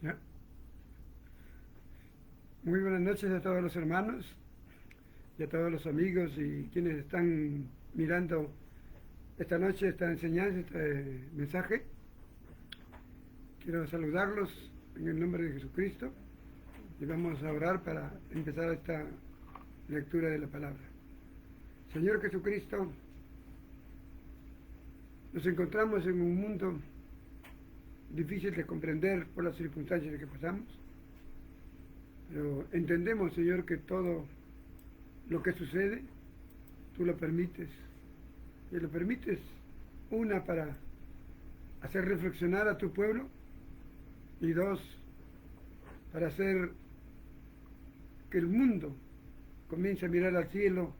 Ya. Muy buenas noches a todos los hermanos y a todos los amigos y quienes están mirando esta noche esta enseñanza, este mensaje. Quiero saludarlos en el nombre de Jesucristo y vamos a orar para empezar esta lectura de la palabra. Señor Jesucristo, nos encontramos en un mundo difícil de comprender por las circunstancias que pasamos. Pero entendemos, Señor, que todo lo que sucede, tú lo permites. Y lo permites, una, para hacer reflexionar a tu pueblo, y dos, para hacer que el mundo comience a mirar al cielo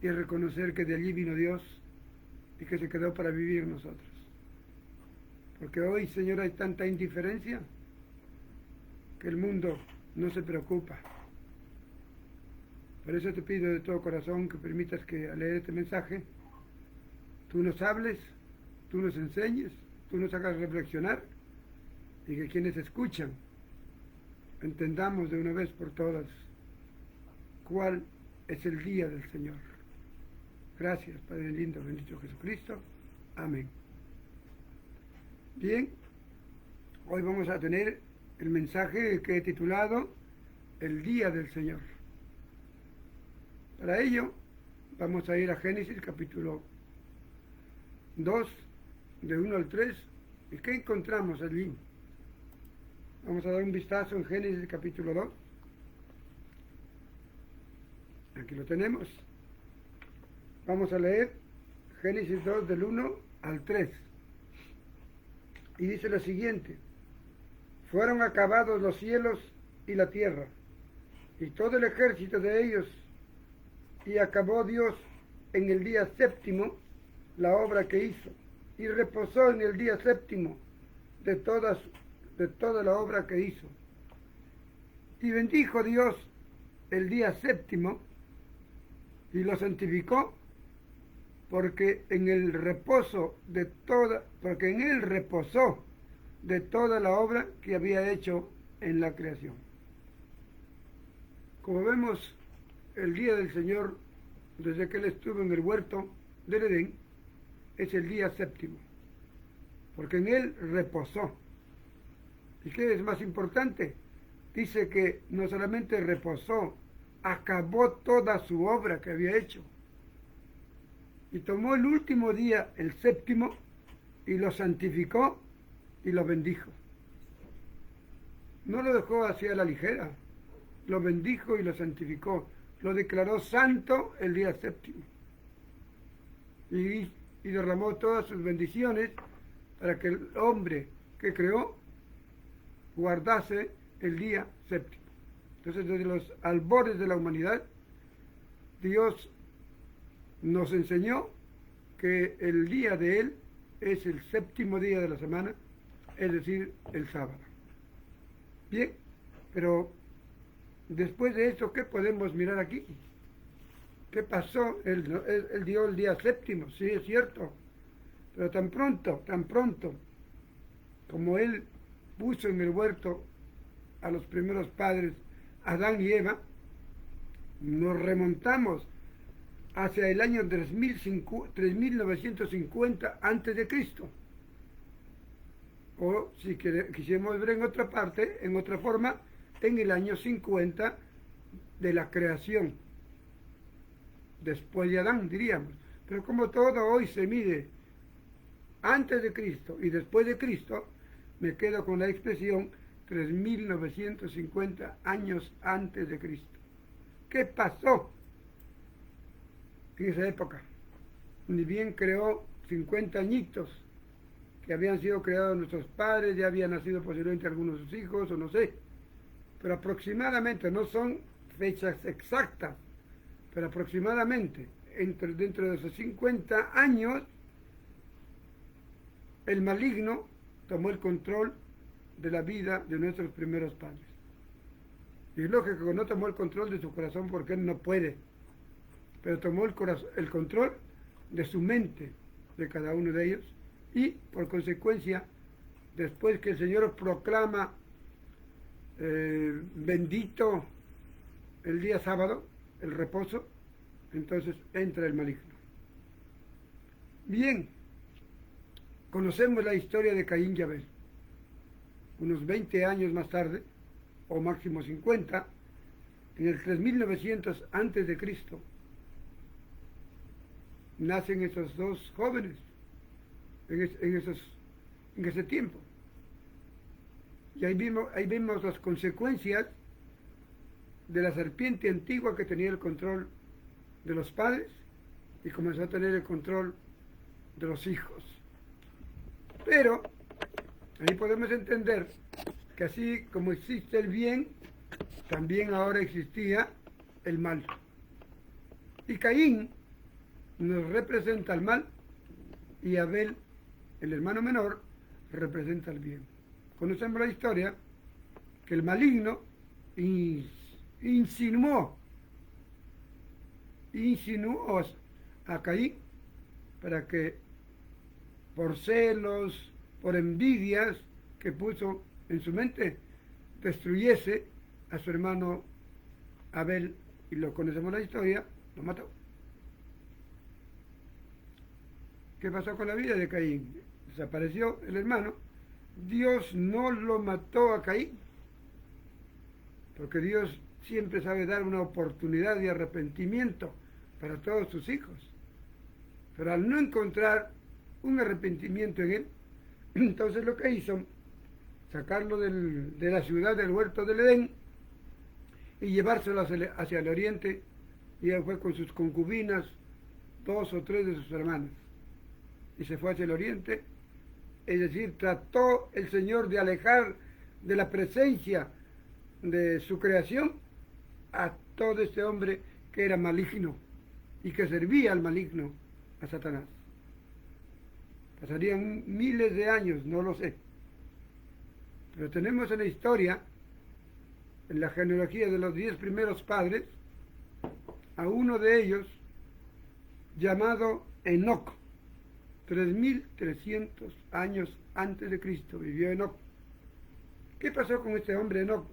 y a reconocer que de allí vino Dios y que se quedó para vivir nosotros. Porque hoy, Señor, hay tanta indiferencia que el mundo no se preocupa. Por eso te pido de todo corazón que permitas que al leer este mensaje tú nos hables, tú nos enseñes, tú nos hagas reflexionar y que quienes escuchan entendamos de una vez por todas cuál es el día del Señor. Gracias, Padre lindo, bendito Jesucristo. Amén. Bien, hoy vamos a tener el mensaje que he titulado El Día del Señor. Para ello vamos a ir a Génesis capítulo 2, de 1 al 3. ¿Y qué encontramos allí? Vamos a dar un vistazo en Génesis capítulo 2. Aquí lo tenemos. Vamos a leer Génesis 2 del 1 al 3. Y dice lo siguiente: fueron acabados los cielos y la tierra, y todo el ejército de ellos, y acabó Dios en el día séptimo la obra que hizo, y reposó en el día séptimo de toda la obra que hizo. Y bendijo Dios el día séptimo, y lo santificó, porque en él reposó de toda la obra que había hecho en la creación. Como vemos, el día del Señor, desde que Él estuvo en el huerto del Edén, es el día séptimo, porque en Él reposó. ¿Y qué es más importante? Dice que no solamente reposó, acabó toda su obra que había hecho. Y tomó el último día, el séptimo, y lo santificó y lo bendijo. No lo dejó así a la ligera, lo bendijo y lo santificó, lo declaró santo el día séptimo. Y derramó todas sus bendiciones para que el hombre que creó guardase el día séptimo. Entonces, desde los albores de la humanidad, Dios nos enseñó que el día de Él es el séptimo día de la semana, es decir, el sábado. Bien, pero después de esto, ¿qué podemos mirar aquí? ¿Qué pasó? Él dio el día séptimo, sí, es cierto, pero tan pronto, como Él puso en el huerto a los primeros padres, Adán y Eva, nos remontamos hacia el año 3950 antes de Cristo. O si quisiéramos ver en otra parte, en otra forma, en el año 50 de la creación, después de Adán, diríamos. Pero como todo hoy se mide antes de Cristo y después de Cristo, me quedo con la expresión 3950 años antes de Cristo. ¿Qué pasó en esa época? Ni bien creó 50 añitos que habían sido creados nuestros padres, ya habían nacido posiblemente algunos de sus hijos, o no sé, pero aproximadamente, no son fechas exactas, pero aproximadamente dentro de esos 50 años el maligno tomó el control de la vida de nuestros primeros padres. Y es lógico que no tomó el control de su corazón porque él no puede, pero tomó el control de su mente, de cada uno de ellos, y por consecuencia, después que el Señor proclama bendito el día sábado, el reposo, entonces entra el maligno. Bien, conocemos la historia de Caín y Abel. Unos 20 años más tarde, o máximo 50, en el 3900 antes de Cristo, nacen esos dos jóvenes en ese tiempo. Y ahí vemos las consecuencias de la serpiente antigua que tenía el control de los padres y comenzó a tener el control de los hijos. Pero ahí podemos entender que así como existe el bien, también ahora existía el mal. Y Caín nos representa el mal y Abel, el hermano menor, representa el bien. Conocemos la historia que el maligno insinuó a Caín para que por celos, por envidias que puso en su mente, destruyese a su hermano Abel, y lo conocemos la historia, lo mató. ¿Qué pasó con la vida de Caín? Desapareció el hermano. Dios no lo mató a Caín, porque Dios siempre sabe dar una oportunidad de arrepentimiento para todos sus hijos. Pero al no encontrar un arrepentimiento en él, entonces lo que hizo, sacarlo de la ciudad del huerto del Edén y llevárselo hacia el oriente, y él fue con sus concubinas, 2 o 3 de sus hermanas, y se fue hacia el oriente. Es decir, trató el Señor de alejar de la presencia de su creación a todo este hombre que era maligno y que servía al maligno, a Satanás. Pasarían miles de años, no lo sé. Pero tenemos en la historia, en la genealogía de los 10 primeros padres, a uno de ellos llamado Enoc. 3300 años antes de Cristo vivió Enoc. ¿Qué pasó con este hombre Enoc?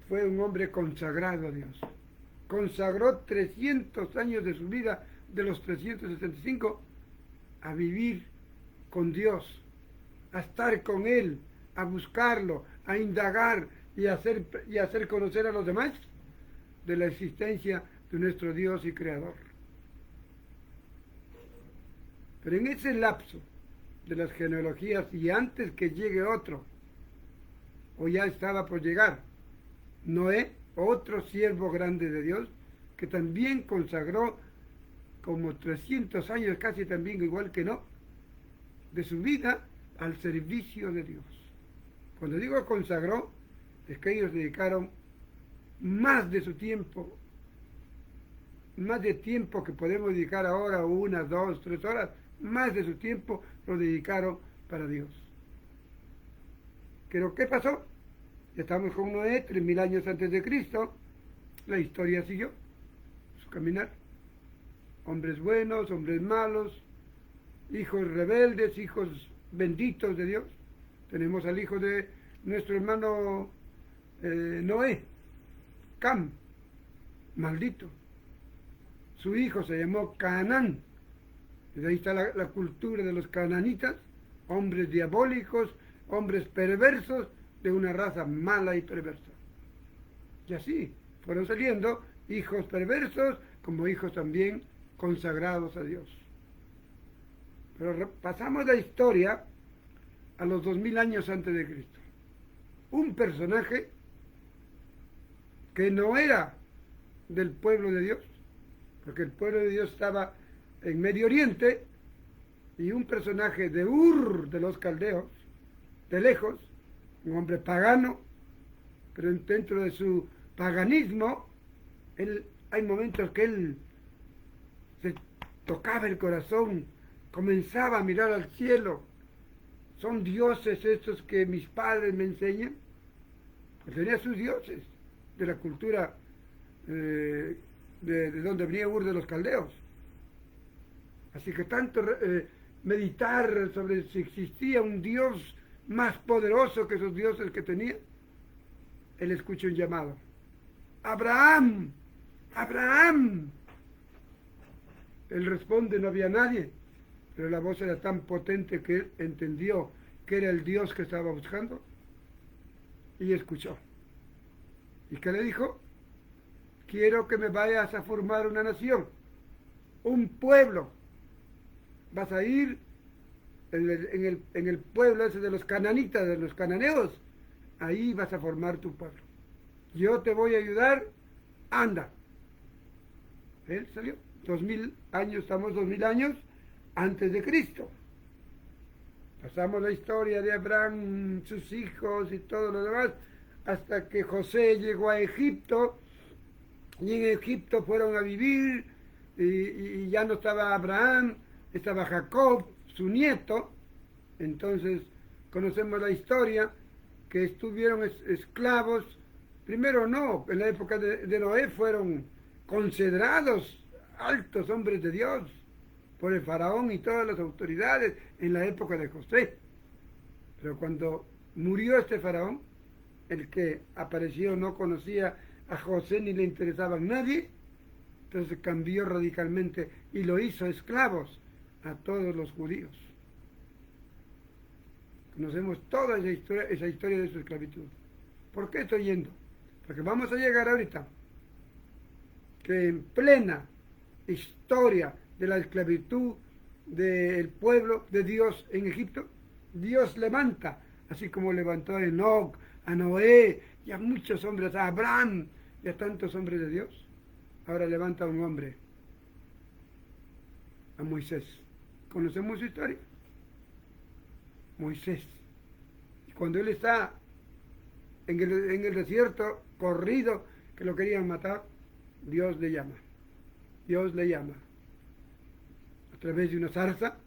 Fue un hombre consagrado a Dios. Consagró 300 años de su vida, de los 365, a vivir con Dios, a estar con Él, a buscarlo, a indagar y a hacer conocer a los demás de la existencia de nuestro Dios y Creador. Pero en ese lapso de las genealogías, y antes que llegue otro, o ya estaba por llegar, Noé, otro siervo grande de Dios, que también consagró como 300 años, casi también igual que no, de su vida al servicio de Dios. Cuando digo consagró, es que ellos dedicaron más de su tiempo, más de tiempo que podemos dedicar ahora, 1, 2, 3 horas, más de su tiempo lo dedicaron para Dios. ¿Pero qué pasó? Estamos con Noé, 3000 años antes de Cristo. La historia siguió su caminar. Hombres buenos, hombres malos, hijos rebeldes, hijos benditos de Dios. Tenemos al hijo de nuestro hermano Noé, Cam, maldito. Su hijo se llamó Canaán. Y ahí está la cultura de los cananitas, hombres diabólicos, hombres perversos, de una raza mala y perversa. Y así fueron saliendo hijos perversos como hijos también consagrados a Dios. Pero pasamos la historia a los 2000 años antes de Cristo. Un personaje que no era del pueblo de Dios, porque el pueblo de Dios estaba en Medio Oriente, y un personaje de Ur de los Caldeos, de lejos, un hombre pagano, pero dentro de su paganismo, hay momentos que él se tocaba el corazón, comenzaba a mirar al cielo. ¿Son dioses estos que mis padres me enseñan? Pues tenía sus dioses de la cultura de donde venía Ur de los Caldeos. Así que tanto meditar sobre si existía un Dios más poderoso que esos dioses que tenía, él escucha un llamado. ¡Abraham! ¡Abraham! Él responde, no había nadie, pero la voz era tan potente que él entendió que era el Dios que estaba buscando y escuchó. ¿Y qué le dijo? Quiero que me vayas a formar una nación, un pueblo. Vas a ir en el pueblo ese de los cananitas, de los cananeos. Ahí vas a formar tu pueblo. Yo te voy a ayudar, anda. Él salió. 2000 años, estamos 2000 años antes de Cristo. Pasamos la historia de Abraham, sus hijos y todo lo demás, hasta que José llegó a Egipto, y en Egipto fueron a vivir, y ya no estaba Abraham, estaba Jacob, su nieto. Entonces conocemos la historia, que estuvieron esclavos. Primero no, en la época de Noé fueron considerados altos hombres de Dios por el faraón y todas las autoridades en la época de José. Pero cuando murió este faraón, el que apareció no conocía a José ni le interesaba a nadie, entonces cambió radicalmente y lo hizo esclavos a todos los judíos. Conocemos toda esa historia de su esclavitud. ¿Por qué estoy yendo? Porque vamos a llegar ahorita que en plena historia de la esclavitud del pueblo de Dios en Egipto, Dios levanta, así como levantó a Enoc, a Noé y a muchos hombres, a Abraham y a tantos hombres de Dios. Ahora levanta a un hombre, a Moisés. ¿Conocemos su historia? Moisés. Y cuando él está en el desierto, corrido, que lo querían matar, Dios le llama. Dios le llama a través de una zarza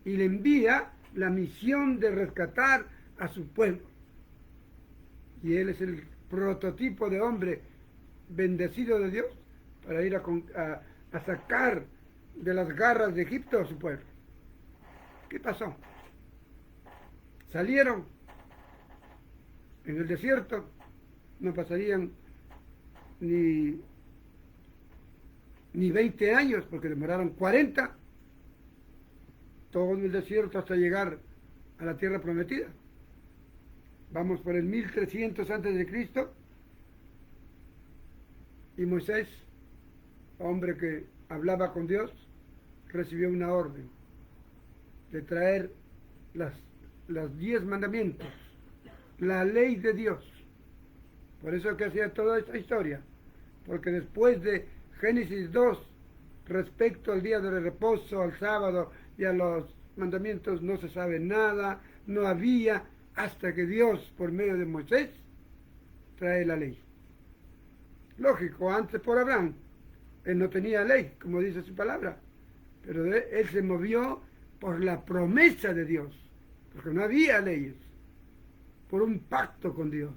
y le envía la misión de rescatar a su pueblo. Y él es el prototipo de hombre bendecido de Dios para ir a sacar de las garras de Egipto a su pueblo. ¿Qué pasó? Salieron en el desierto, no pasarían ni 20 años, porque demoraron 40, todo en el desierto hasta llegar a la tierra prometida. Vamos por el 1300 antes de Cristo, y Moisés, hombre que hablaba con Dios, recibió una orden de traer los 10 mandamientos, la ley de Dios. Por eso que hacía toda esta historia, porque después de Génesis 2, respecto al día de reposo, al sábado y a los mandamientos, no se sabe nada, no había, hasta que Dios, por medio de Moisés, trae la ley. Lógico, antes por Abraham, él no tenía ley, como dice su palabra, pero él se movió por la promesa de Dios, porque no había leyes, por un pacto con Dios.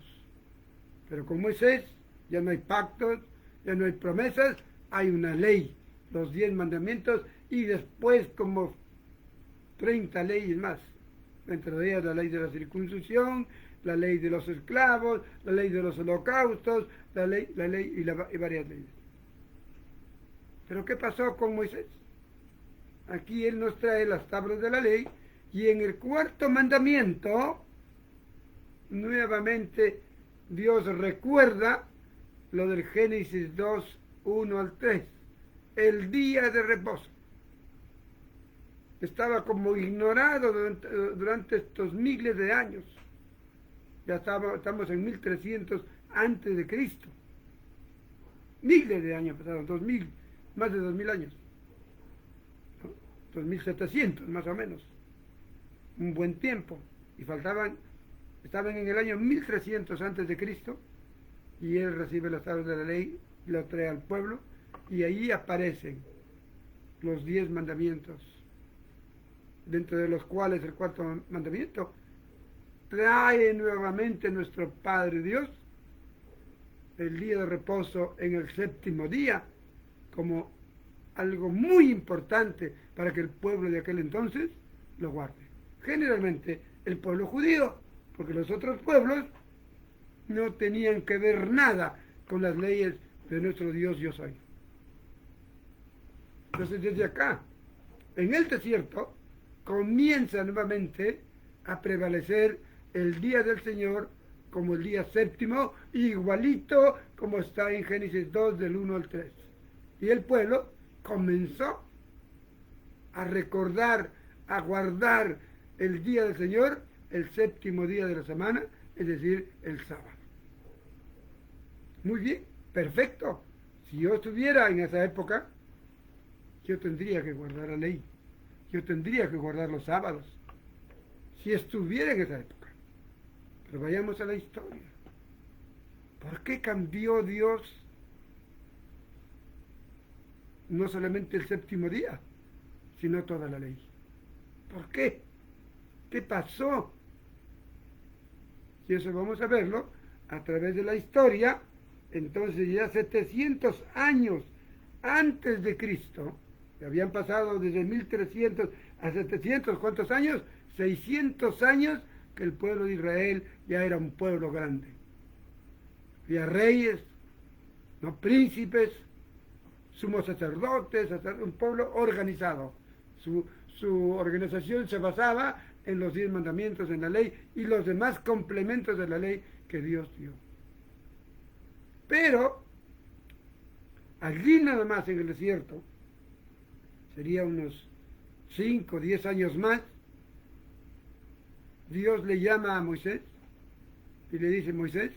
Pero con Moisés ya no hay pactos, ya no hay promesas, hay una ley, los 10 mandamientos, y después como 30 leyes más. Entre ellas la ley de la circuncisión, la ley de los esclavos, la ley de los holocaustos, la ley y varias leyes. Pero ¿qué pasó con Moisés? Aquí él nos trae las tablas de la ley, y en el 4.º mandamiento, nuevamente Dios recuerda lo del Génesis 2, 1 al 3, el día de reposo. Estaba como ignorado durante estos miles de años. Ya estamos en 1300 antes de Cristo. Miles de años pasaron, 2000, más de 2000 años. ¿No? 2700 más o menos. Un buen tiempo. Y estaban en el año 1300 antes de Cristo, y él recibe las tablas de la ley, lo trae al pueblo, y ahí aparecen los 10 mandamientos, dentro de los cuales el 4.º mandamiento trae nuevamente nuestro Padre Dios el día de reposo en el 7.º día como algo muy importante para que el pueblo de aquel entonces lo guarde. Generalmente el pueblo judío, porque los otros pueblos no tenían que ver nada con las leyes de nuestro Dios Yo Soy. Entonces desde acá, en el desierto, comienza nuevamente a prevalecer el día del Señor como el día séptimo, igualito como está en Génesis 2 del 1 al 3. Y el pueblo comenzó a recordar, a guardar el día del Señor, el séptimo día de la semana, es decir, el sábado. Muy bien, perfecto. Si yo estuviera en esa época, yo tendría que guardar la ley. Yo tendría que guardar los sábados. Si estuviera en esa época. Pero vayamos a la historia. ¿Por qué cambió Dios no solamente el séptimo día, sino toda la ley? ¿Por qué? ¿Qué pasó? Y eso vamos a verlo a través de la historia. Entonces ya 700 años antes de Cristo, que habían pasado desde 1300 a 700, ¿cuántos años? 600 años que el pueblo de Israel ya era un pueblo grande. Había reyes, no príncipes, sumos sacerdotes, un pueblo organizado. Su organización se basaba en los 10 mandamientos, en la ley y los demás complementos de la ley que Dios dio. Pero allí nada más en el desierto, sería unos 5 o 10 años más, Dios le llama a Moisés y le dice: Moisés,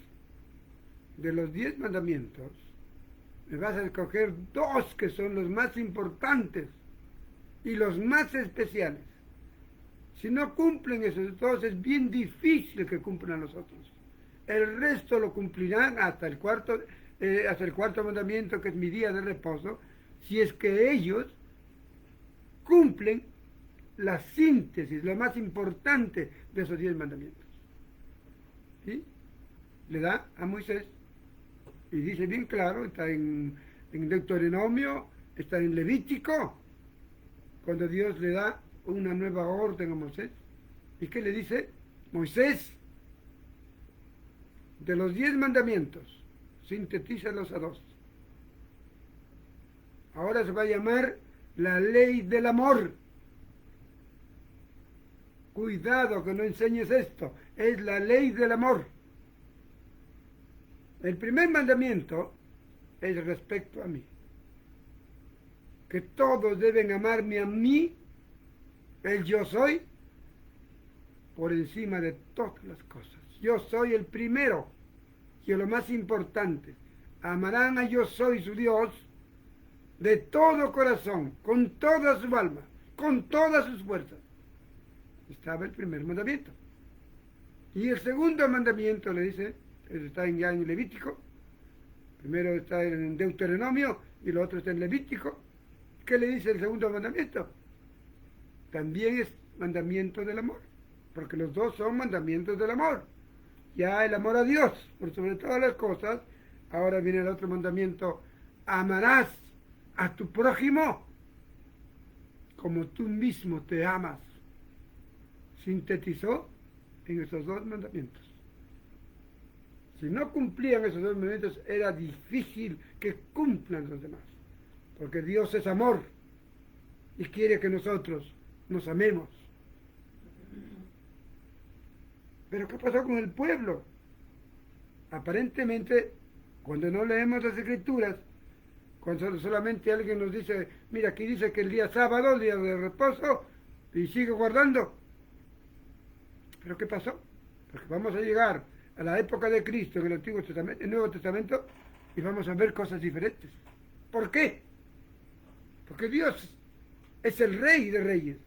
de los 10 mandamientos, me vas a escoger 2 que son los más importantes y los más especiales. Si no cumplen esos 2, es bien difícil que cumplan los otros. El resto lo cumplirán hasta el cuarto mandamiento, que es mi día de reposo, si es que ellos cumplen la síntesis, lo más importante de esos 10 mandamientos. ¿Sí? Le da a Moisés y dice bien claro, está en Deuteronomio, está en Levítico, cuando Dios le da una nueva orden a Moisés. ¿Y qué le dice? Moisés, de los 10 mandamientos, sintetízalos a 2. Ahora se va a llamar la ley del amor. Cuidado que no enseñes esto, es la ley del amor. El primer mandamiento es respecto a mí. Que todos deben amarme a mí, el yo soy, por encima de todas las cosas. Yo soy el primero, y lo más importante. Amarán a yo soy su Dios de todo corazón, con toda su alma, con todas sus fuerzas. Estaba el primer mandamiento. Y el segundo mandamiento le dice, está ya en Levítico, primero está en Deuteronomio y lo otro está en Levítico. ¿Qué le dice el segundo mandamiento? También es mandamiento del amor, porque los dos son mandamientos del amor. Ya el amor a Dios, por sobre todas las cosas. Ahora viene el otro mandamiento: amarás a tu prójimo como tú mismo te amas. Sintetizó en esos 2 mandamientos. Si no cumplían esos 2 mandamientos, era difícil que cumplan los demás, porque Dios es amor y quiere que nosotros nos amemos. Pero ¿qué pasó con el pueblo? Aparentemente, cuando no leemos las Escrituras, cuando solamente alguien nos dice: mira, aquí dice que el día sábado, el día de reposo, y sigue guardando. ¿Pero qué pasó? Porque vamos a llegar a la época de Cristo en el Antiguo Testamento, el Nuevo Testamento, y vamos a ver cosas diferentes. ¿Por qué? Porque Dios es el Rey de Reyes.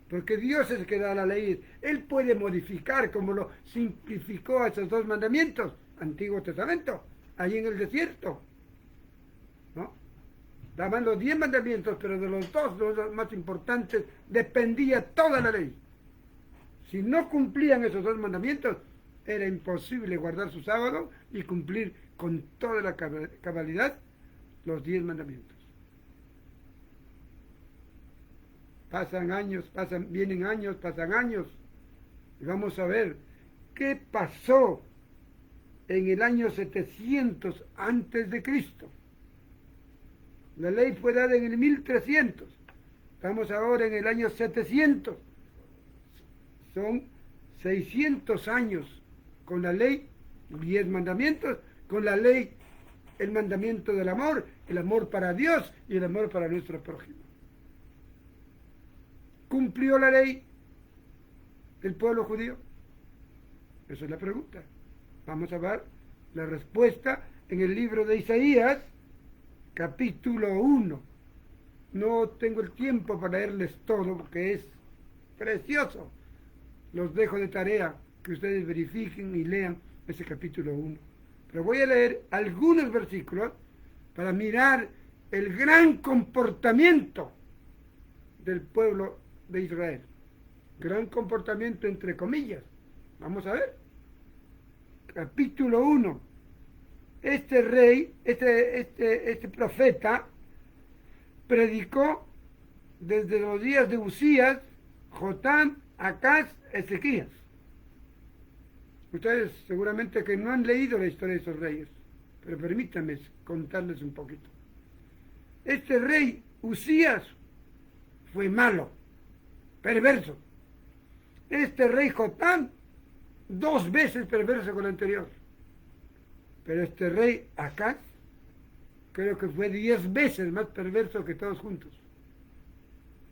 Porque Dios es el que da la ley. Él puede modificar, como lo simplificó a esos 2 mandamientos, Antiguo Testamento, ahí en el desierto. ¿No? Daban los 10 mandamientos, pero de los 2, los más importantes, dependía toda la ley. Si no cumplían esos 2 mandamientos, era imposible guardar su sábado y cumplir con toda la cabalidad los 10 mandamientos. Pasan años, pasan años, Y vamos a ver qué pasó en el año 700 antes de Cristo. La ley fue dada en el 1300. Estamos ahora en el año 700. Son 600 años con la ley, 10 mandamientos, con la ley, el mandamiento del amor, el amor para Dios y el amor para nuestro prójimo. ¿Cumplió la ley el pueblo judío? Esa es la pregunta. Vamos a ver la respuesta en el libro de Isaías, capítulo 1. No tengo el tiempo para leerles todo porque es precioso. Los dejo de tarea que ustedes verifiquen y lean ese capítulo 1. Pero voy a leer algunos versículos para mirar el gran comportamiento del pueblo de Israel. Gran comportamiento entre comillas. Vamos a ver. Capítulo 1. Este rey, este profeta, predicó desde los días de Usías, Jotam, Acaz, Ezequías. Ustedes seguramente que no han leído la historia de esos reyes, pero permítanme contarles un poquito. Este rey Usías fue malo, perverso. Este rey Jotam, 2 veces perverso con el anterior. Pero este rey Acaz, creo que fue 10 veces más perverso que todos juntos.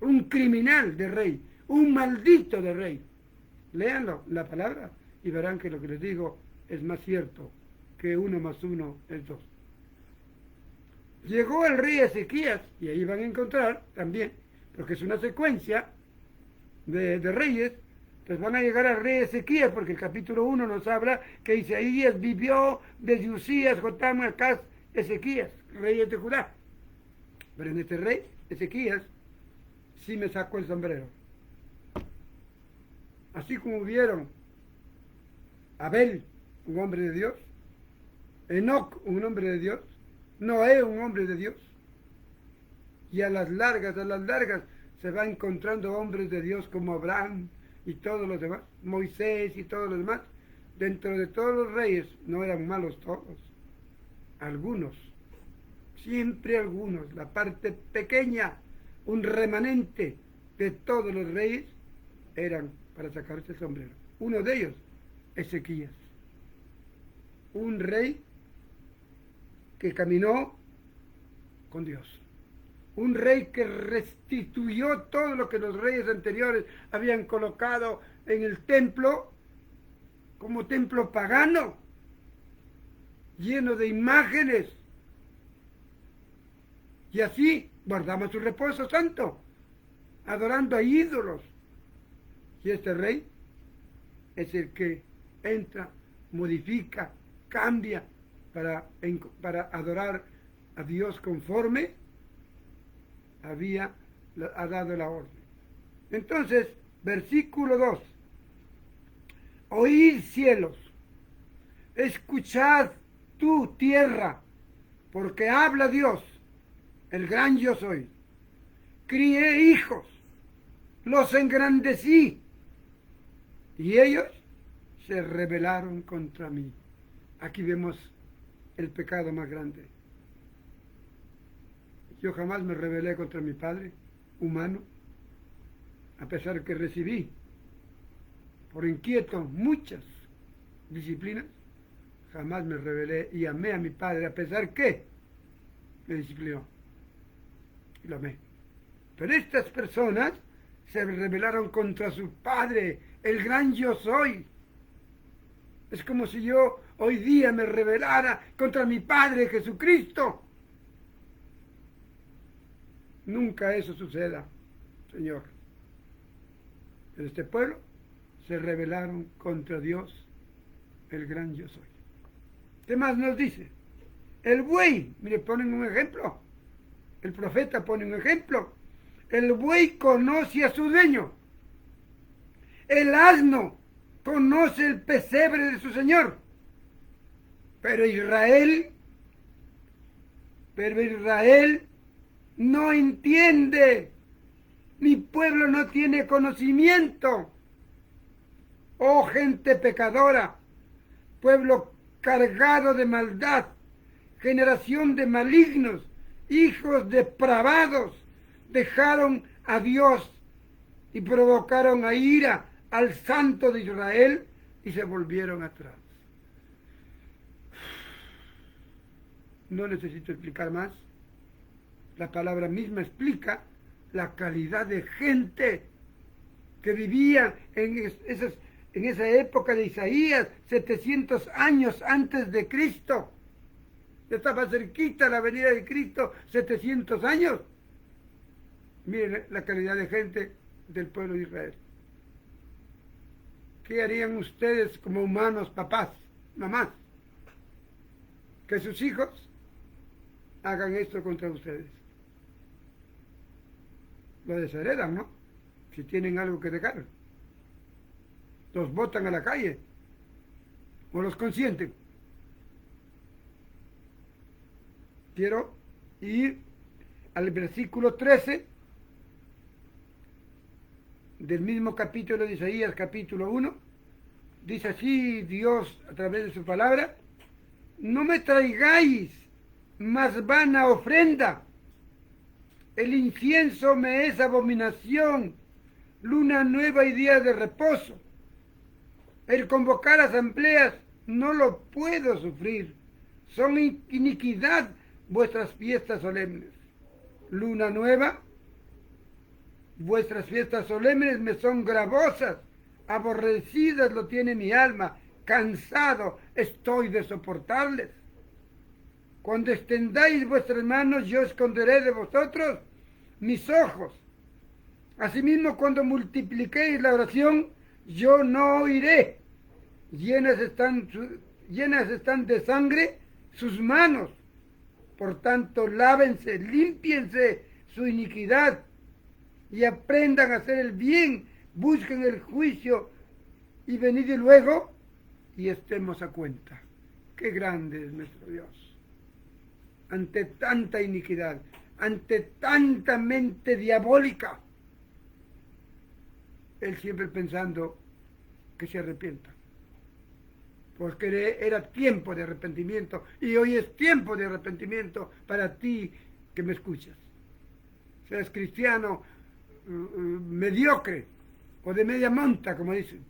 Un criminal de rey, un maldito de rey. Léanlo, la palabra, y verán que lo que les digo es más cierto que 1 más 1 es 2. Llegó el rey Ezequías, y ahí van a encontrar también, porque es una secuencia de reyes. Entonces van a llegar al rey Ezequías, porque el capítulo 1 nos habla que Isaías vivió desde Usías, Jotam, Acaz, Ezequías, reyes de Judá. Pero en este rey Ezequías sí me sacó el sombrero. Así como vieron Abel, un hombre de Dios, Enoc, un hombre de Dios, Noé, un hombre de Dios, y a las largas se va encontrando hombres de Dios como Abraham y todos los demás, Moisés y todos los demás. Dentro de todos los reyes no eran malos todos, algunos, siempre algunos, la parte pequeña, un remanente de todos los reyes eran para sacarse el sombrero. Uno de ellos, Ezequías, un rey que caminó con Dios. Un rey que restituyó todo lo que los reyes anteriores habían colocado en el templo como templo pagano, lleno de imágenes. Y así guardaba su reposo santo, adorando a ídolos. Y este rey es el que entra, modifica, cambia para adorar a Dios conforme ha dado la orden. Entonces, versículo 2. Oíd cielos, escuchad tú tierra, porque habla Dios, el gran yo soy. Crié hijos, los engrandecí, y ellos se rebelaron contra mí. Aquí vemos el pecado más grande. Yo jamás me rebelé contra mi padre humano, a pesar que recibí por inquieto muchas disciplinas. Jamás me rebelé y amé a mi padre, a pesar que me disciplinó. Y lo amé. Pero estas personas se rebelaron contra su padre, el gran yo soy. Es como si yo hoy día me rebelara contra mi padre Jesucristo. Nunca eso suceda, Señor. Pero este pueblo se rebelaron contra Dios, el gran yo soy. ¿Qué más nos dice? El buey, mire, ponen un ejemplo. El profeta pone un ejemplo. El buey conoce a su dueño. El asno conoce el pesebre de su señor. Pero Israel no entiende. Mi pueblo no tiene conocimiento. oh gente pecadora, pueblo cargado de maldad, generación de malignos, hijos depravados, dejaron a Dios y provocaron a ira al Santo de Israel y se volvieron atrás. No necesito explicar más. La palabra misma explica la calidad de gente que vivía en esa época de Isaías, 700 años antes de Cristo. Estaba cerquita la venida de Cristo, 700 años. Miren la calidad de gente del pueblo de Israel. ¿Qué harían ustedes como humanos, papás, mamás? Que sus hijos hagan esto contra ustedes. Lo desheredan, ¿no? Si tienen algo que dejar. Los botan a la calle o los consienten. Quiero ir al versículo 13 del mismo capítulo de Isaías, capítulo 1. Dice así Dios a través de su palabra: no me traigáis más vana ofrenda, el incienso me es abominación, luna nueva y día de reposo. El convocar asambleas no lo puedo sufrir, son iniquidad vuestras fiestas solemnes. Luna nueva, vuestras fiestas solemnes me son gravosas, aborrecidas lo tiene mi alma, cansado estoy de soportarles. Cuando extendáis vuestras manos, yo esconderé de vosotros mis ojos. Asimismo, cuando multipliquéis la oración, yo no oiré. Llenas están de sangre sus manos. Por tanto, lávense, límpiense su iniquidad y aprendan a hacer el bien, busquen el juicio y venid y luego y estemos a cuenta. Qué grande es nuestro Dios. Ante tanta iniquidad, ante tanta mente diabólica, Él siempre pensando que se arrepientan. Porque era tiempo de arrepentimiento y hoy es tiempo de arrepentimiento para ti que me escuchas. Seas cristiano mediocre o de media monta, como dicen.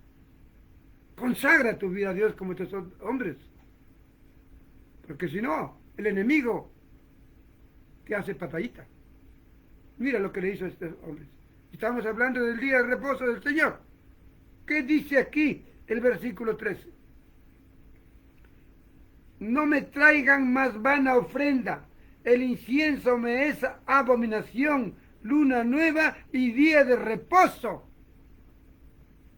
Consagra tu vida a Dios como estos hombres. Porque si no, el enemigo te hace patadita. Mira lo que le hizo a estos hombres. Estamos hablando del día de reposo del Señor. ¿Qué dice aquí el versículo 13? No me traigan más vana ofrenda, el incienso me es abominación, luna nueva y día de reposo.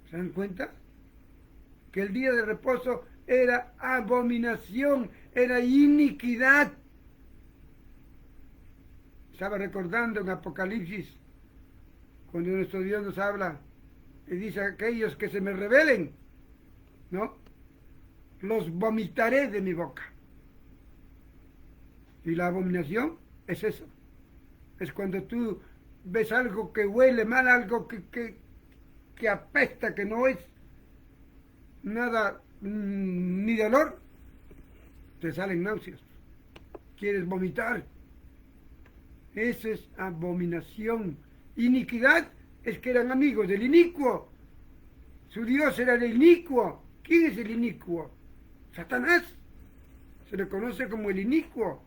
¿Se dan cuenta? Que el día de reposo era abominación, era iniquidad. Estaba recordando en Apocalipsis, cuando nuestro Dios nos habla y dice: aquellos que se me rebelen, ¿no?, los vomitaré de mi boca. Y la abominación es eso. Es cuando tú ves algo que huele mal, algo que apesta, que no es nada ni de olor, te salen náuseas. Quieres vomitar. Eso es abominación. Iniquidad es que eran amigos del inicuo. Su Dios era el inicuo. ¿Quién es el inicuo? Satanás. Se le conoce como el inicuo.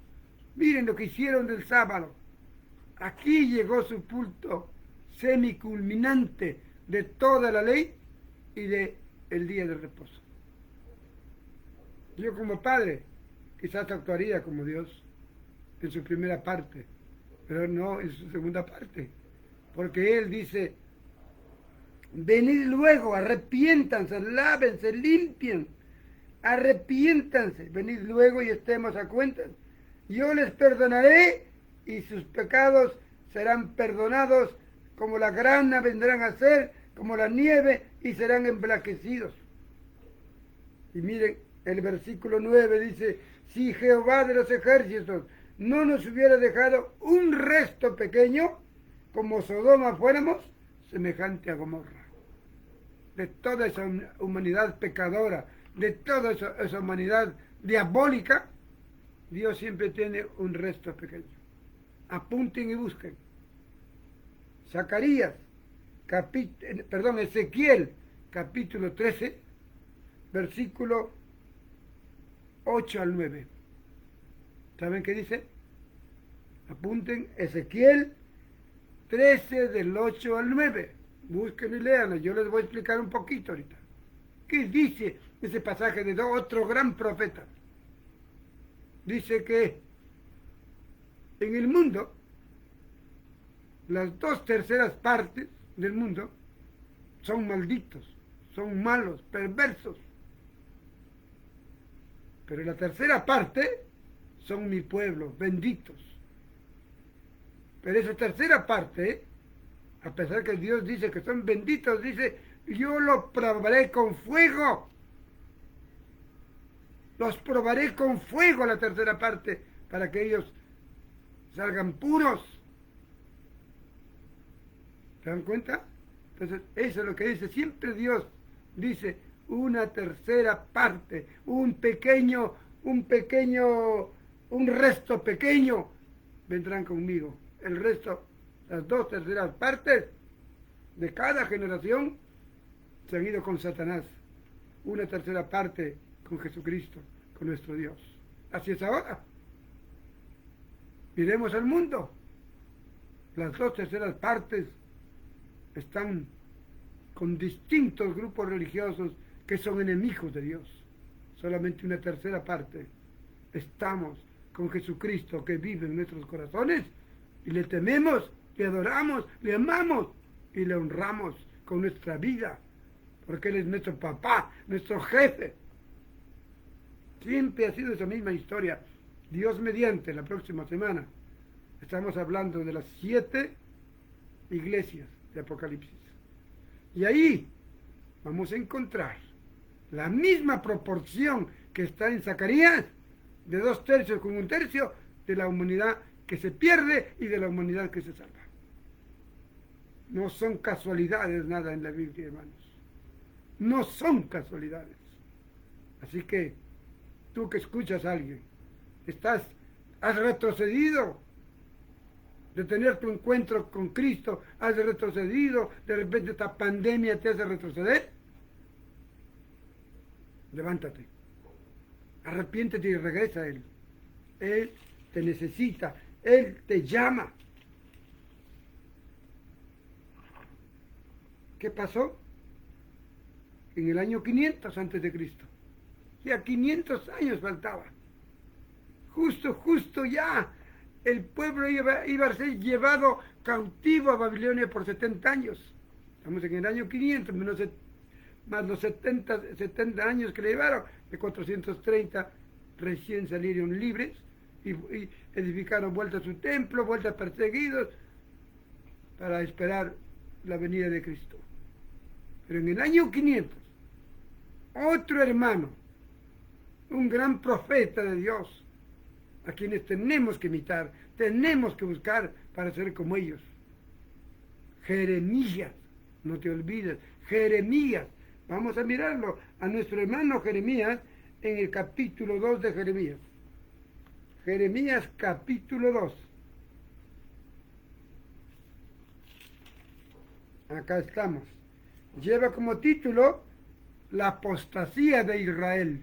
Miren lo que hicieron del sábado. Aquí llegó su punto semiculminante de toda la ley y de el día de reposo. Yo como padre quizás actuaría como Dios en su primera parte, pero no en su segunda parte, porque Él dice: venid luego, arrepiéntanse, lávense, limpien, arrepiéntanse, venid luego y estemos a cuentas. Yo les perdonaré y sus pecados serán perdonados, como la grana vendrán a ser, como la nieve, y serán emblanquecidos. Y miren, el versículo 9 dice: si Jehová de los ejércitos no nos hubiera dejado un resto pequeño, como Sodoma fuéramos, semejante a Gomorra. de toda esa humanidad pecadora, de toda esa humanidad diabólica, Dios siempre tiene un resto pequeño. Apunten y busquen. Zacarías, Ezequiel, capítulo 13, versículo 8 al 9. ¿Saben qué dice? Apunten, Ezequiel 13 del 8 al 9. Busquen y léanlo, yo les voy a explicar un poquito ahorita. ¿Qué dice ese pasaje de otro gran profeta? Dice que en el mundo, las 2/3 partes del mundo son malditos, son malos, perversos. Pero la 1/3 parte son mi pueblo, benditos. Pero esa 1/3 parte, a pesar que Dios dice que son benditos, dice, yo los probaré con fuego. Los probaré con fuego la 1/3 parte para que ellos salgan puros. ¿Se dan cuenta? Entonces, eso es lo que dice. Siempre Dios dice una 1/3 parte, un resto pequeño vendrán conmigo. El resto, las 2/3 partes de cada generación se han ido con Satanás. Una 1/3 parte con Jesucristo, con nuestro Dios. Así es ahora. Miremos al mundo. Las 2/3 partes están con distintos grupos religiosos que son enemigos de Dios. Solamente una 1/3 parte estamos con Jesucristo que vive en nuestros corazones y le tememos, le adoramos, le amamos y le honramos con nuestra vida, porque Él es nuestro papá, nuestro jefe. Siempre ha sido esa misma historia. Dios mediante, la próxima semana estamos hablando de las 7 iglesias de Apocalipsis. Y ahí vamos a encontrar la misma proporción que está en Zacarías, de 2/3 con 1/3 de la humanidad que se pierde y de la humanidad que se salva. No son casualidades nada en la Biblia, hermanos. No son casualidades. Así que tú que escuchas a alguien, has retrocedido de tener tu encuentro con Cristo, has retrocedido, de repente esta pandemia te hace retroceder. Levántate, arrepiéntete y regresa a Él. Él te necesita, Él te llama. ¿Qué pasó? En el año 500 antes de Cristo. Ya 500 años faltaba. Justo ya el pueblo iba a ser llevado cautivo a Babilonia por 70 años. Estamos en el año 500, más los 70 años que le llevaron, de 430 recién salieron libres y edificaron vuelta a su templo, vuelta perseguidos para esperar la venida de Cristo. Pero en el año 500, otro hermano, un gran profeta de Dios, a quienes tenemos que imitar, tenemos que buscar para ser como ellos. Jeremías, no te olvides, Jeremías. Vamos a mirarlo a nuestro hermano Jeremías en el capítulo 2 de Jeremías. Jeremías capítulo 2. Acá estamos. Lleva como título la apostasía de Israel.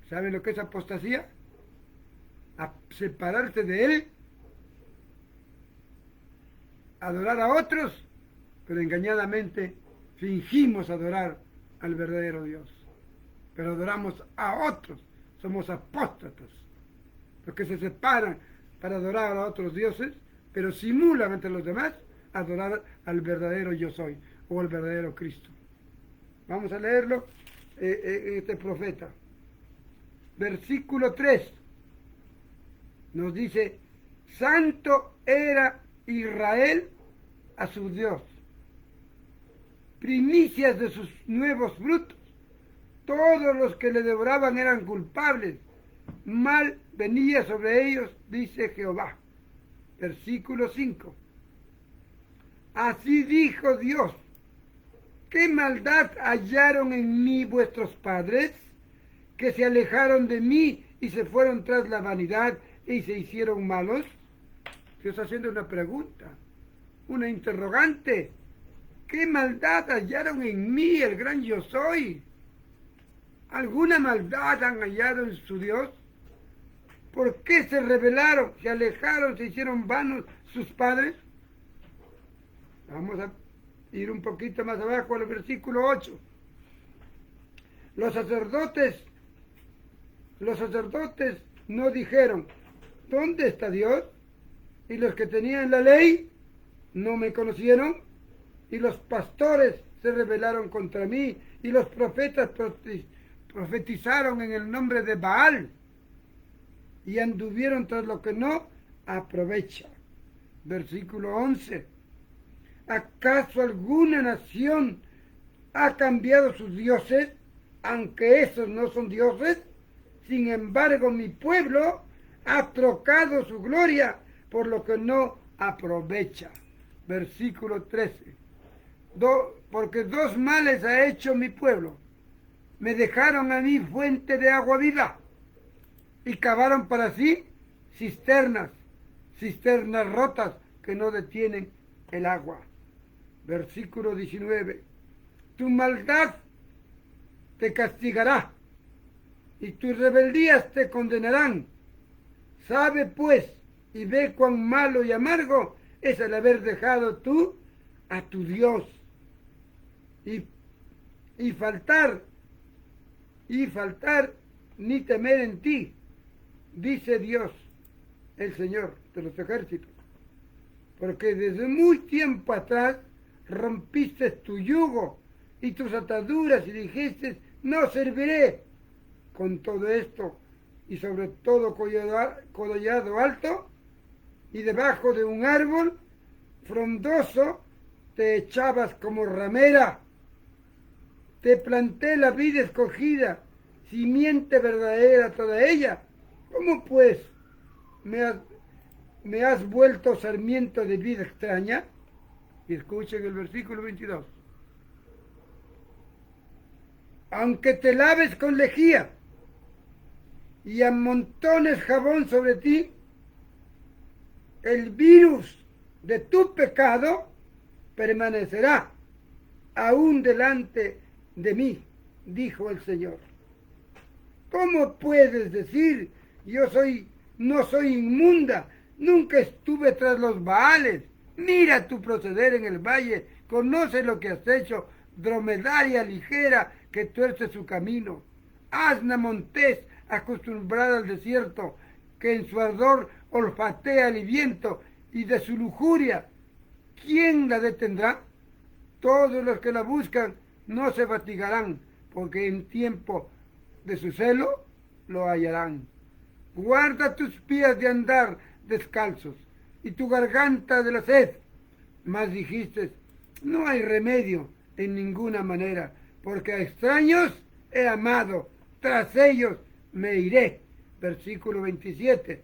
¿Saben lo que es apostasía? A separarse de Él, adorar a otros, pero engañadamente fingimos adorar al verdadero Dios. Pero adoramos a otros, somos apóstatas, los que se separan para adorar a otros dioses, pero simulan ante los demás adorar al verdadero yo soy, o al verdadero Cristo. Vamos a leerlo, este profeta. Versículo 3 nos dice: santo era Israel a su Dios, primicias de sus nuevos frutos. Todos los que le devoraban eran culpables, mal venía sobre ellos, dice Jehová. Versículo 5. Así dijo Dios: ¿Qué maldad hallaron en mí vuestros padres, que se alejaron de mí y se fueron tras la vanidad y se hicieron malos? Dios haciendo una pregunta, una interrogante. ¿Qué maldad hallaron en mí, el gran yo soy? ¿Alguna maldad han hallado en su Dios? ¿Por qué se rebelaron, se alejaron, se hicieron vanos sus padres? Vamos a ir un poquito más abajo al versículo 8. Los sacerdotes no dijeron, ¿dónde está Dios? Y los que tenían la ley no me conocieron. Y los pastores se rebelaron contra mí. Y los profetas profetizaron en el nombre de Baal. Y anduvieron tras lo que no aprovecha. Versículo 11. ¿Acaso alguna nación ha cambiado sus dioses, aunque esos no son dioses? Sin embargo, mi pueblo ha trocado su gloria por lo que no aprovecha. Versículo 13. Porque dos males ha hecho mi pueblo. Me dejaron a mí fuente de agua viva y cavaron para sí cisternas rotas que no detienen el agua. Versículo 19. Tu maldad te castigará y tus rebeldías te condenarán. Sabe pues y ve cuán malo y amargo es el haber dejado tú a tu Dios y faltar ni temer en ti, dice Dios, el Señor de los ejércitos, porque desde muy tiempo atrás rompiste tu yugo y tus ataduras y dijiste, no serviré. Con todo esto y sobre todo collado alto y debajo de un árbol frondoso te echabas como ramera. Te planté la vid escogida, simiente verdadera toda ella. ¿Cómo pues me has vuelto sarmiento de vida extraña? Y escuchen el versículo 22. Aunque te laves con lejía y amontones jabón sobre ti, el virus de tu pecado permanecerá aún delante de mí, dijo el Señor. ¿Cómo puedes decir, no soy inmunda, nunca estuve tras los Baales? Mira tu proceder en el valle, conoce lo que has hecho, dromedaria ligera que tuerce su camino. Asna montés acostumbrada al desierto, que en su ardor olfatea el viento, y de su lujuria, ¿quién la detendrá? Todos los que la buscan no se fatigarán, porque en tiempo de su celo lo hallarán. Guarda tus pies de andar descalzos y tu garganta de la sed. Mas dijiste, no hay remedio en ninguna manera, porque a extraños he amado, tras ellos me iré. Versículo 27.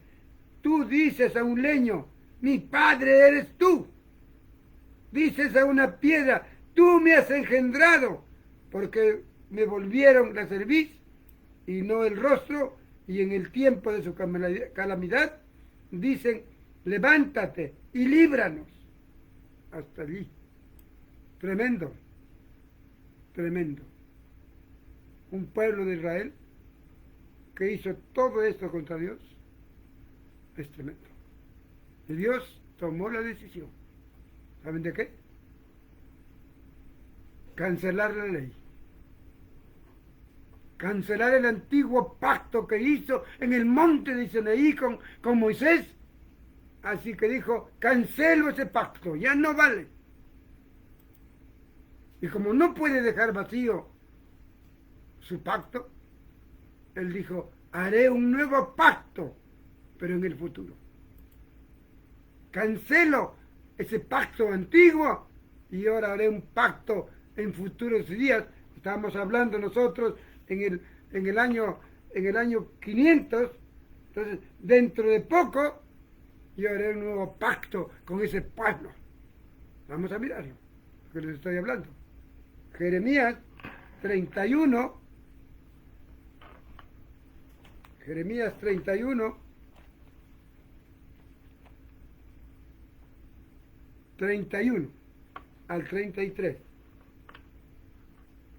Tú dices a un leño, mi padre eres tú. Dices a una piedra, tú me has engendrado, porque me volvieron la cerviz y no el rostro, y en el tiempo de su calamidad dicen, levántate y líbranos. Hasta allí. Tremendo, tremendo. Un pueblo de Israel que hizo todo esto contra Dios es tremendo. Y Dios tomó la decisión. ¿Saben de qué? Cancelar la ley. Cancelar el antiguo pacto que hizo en el monte de Sinaí con Moisés. Así que dijo, cancelo ese pacto, ya no vale. Y como no puede dejar vacío su pacto, él dijo, haré un nuevo pacto, pero en el futuro. Cancelo ese pacto antiguo y ahora haré un pacto en futuros días. Estamos hablando nosotros en el año 500, entonces dentro de poco yo haré un nuevo pacto con ese pueblo. Vamos a mirarlo, lo que les estoy hablando. Jeremías 31, Jeremías 31, 31 al 33.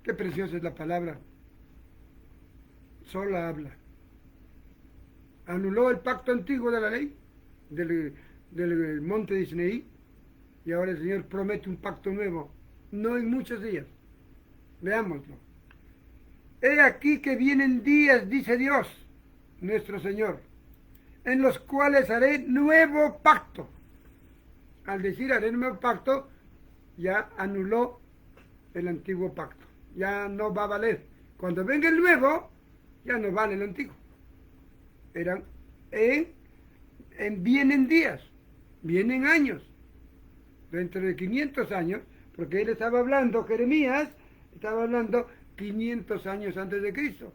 Qué preciosa es la palabra. Sola habla. Anuló el pacto antiguo de la ley del monte de Sinaí, y ahora el Señor promete un pacto nuevo, no en muchos días. Veámoslo. He aquí que vienen días, dice Dios, nuestro Señor, en los cuales haré nuevo pacto. Al decir haré nuevo pacto, ya anuló el antiguo pacto. Ya no va a valer. Cuando venga el nuevo, ya no vale el antiguo. Vienen días, vienen años. Dentro de 500 años, porque él estaba hablando, Jeremías estaba hablando 500 años antes de Cristo.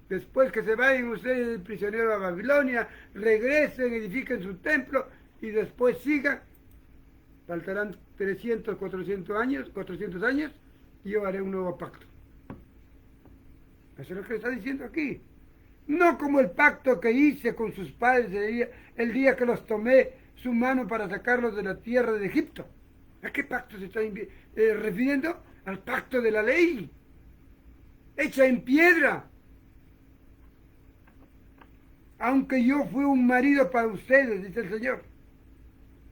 Después que se vayan ustedes prisioneros a Babilonia, regresen, edifiquen su templo y después sigan. Faltarán 300, 400 años y yo haré un nuevo pacto. Eso es lo que está diciendo aquí. No como el pacto que hice con sus padres el día que los tomé su mano para sacarlos de la tierra de Egipto. ¿A qué pacto se está refiriendo? Al pacto de la ley, hecha en piedra. Aunque yo fui un marido para ustedes, dice el Señor,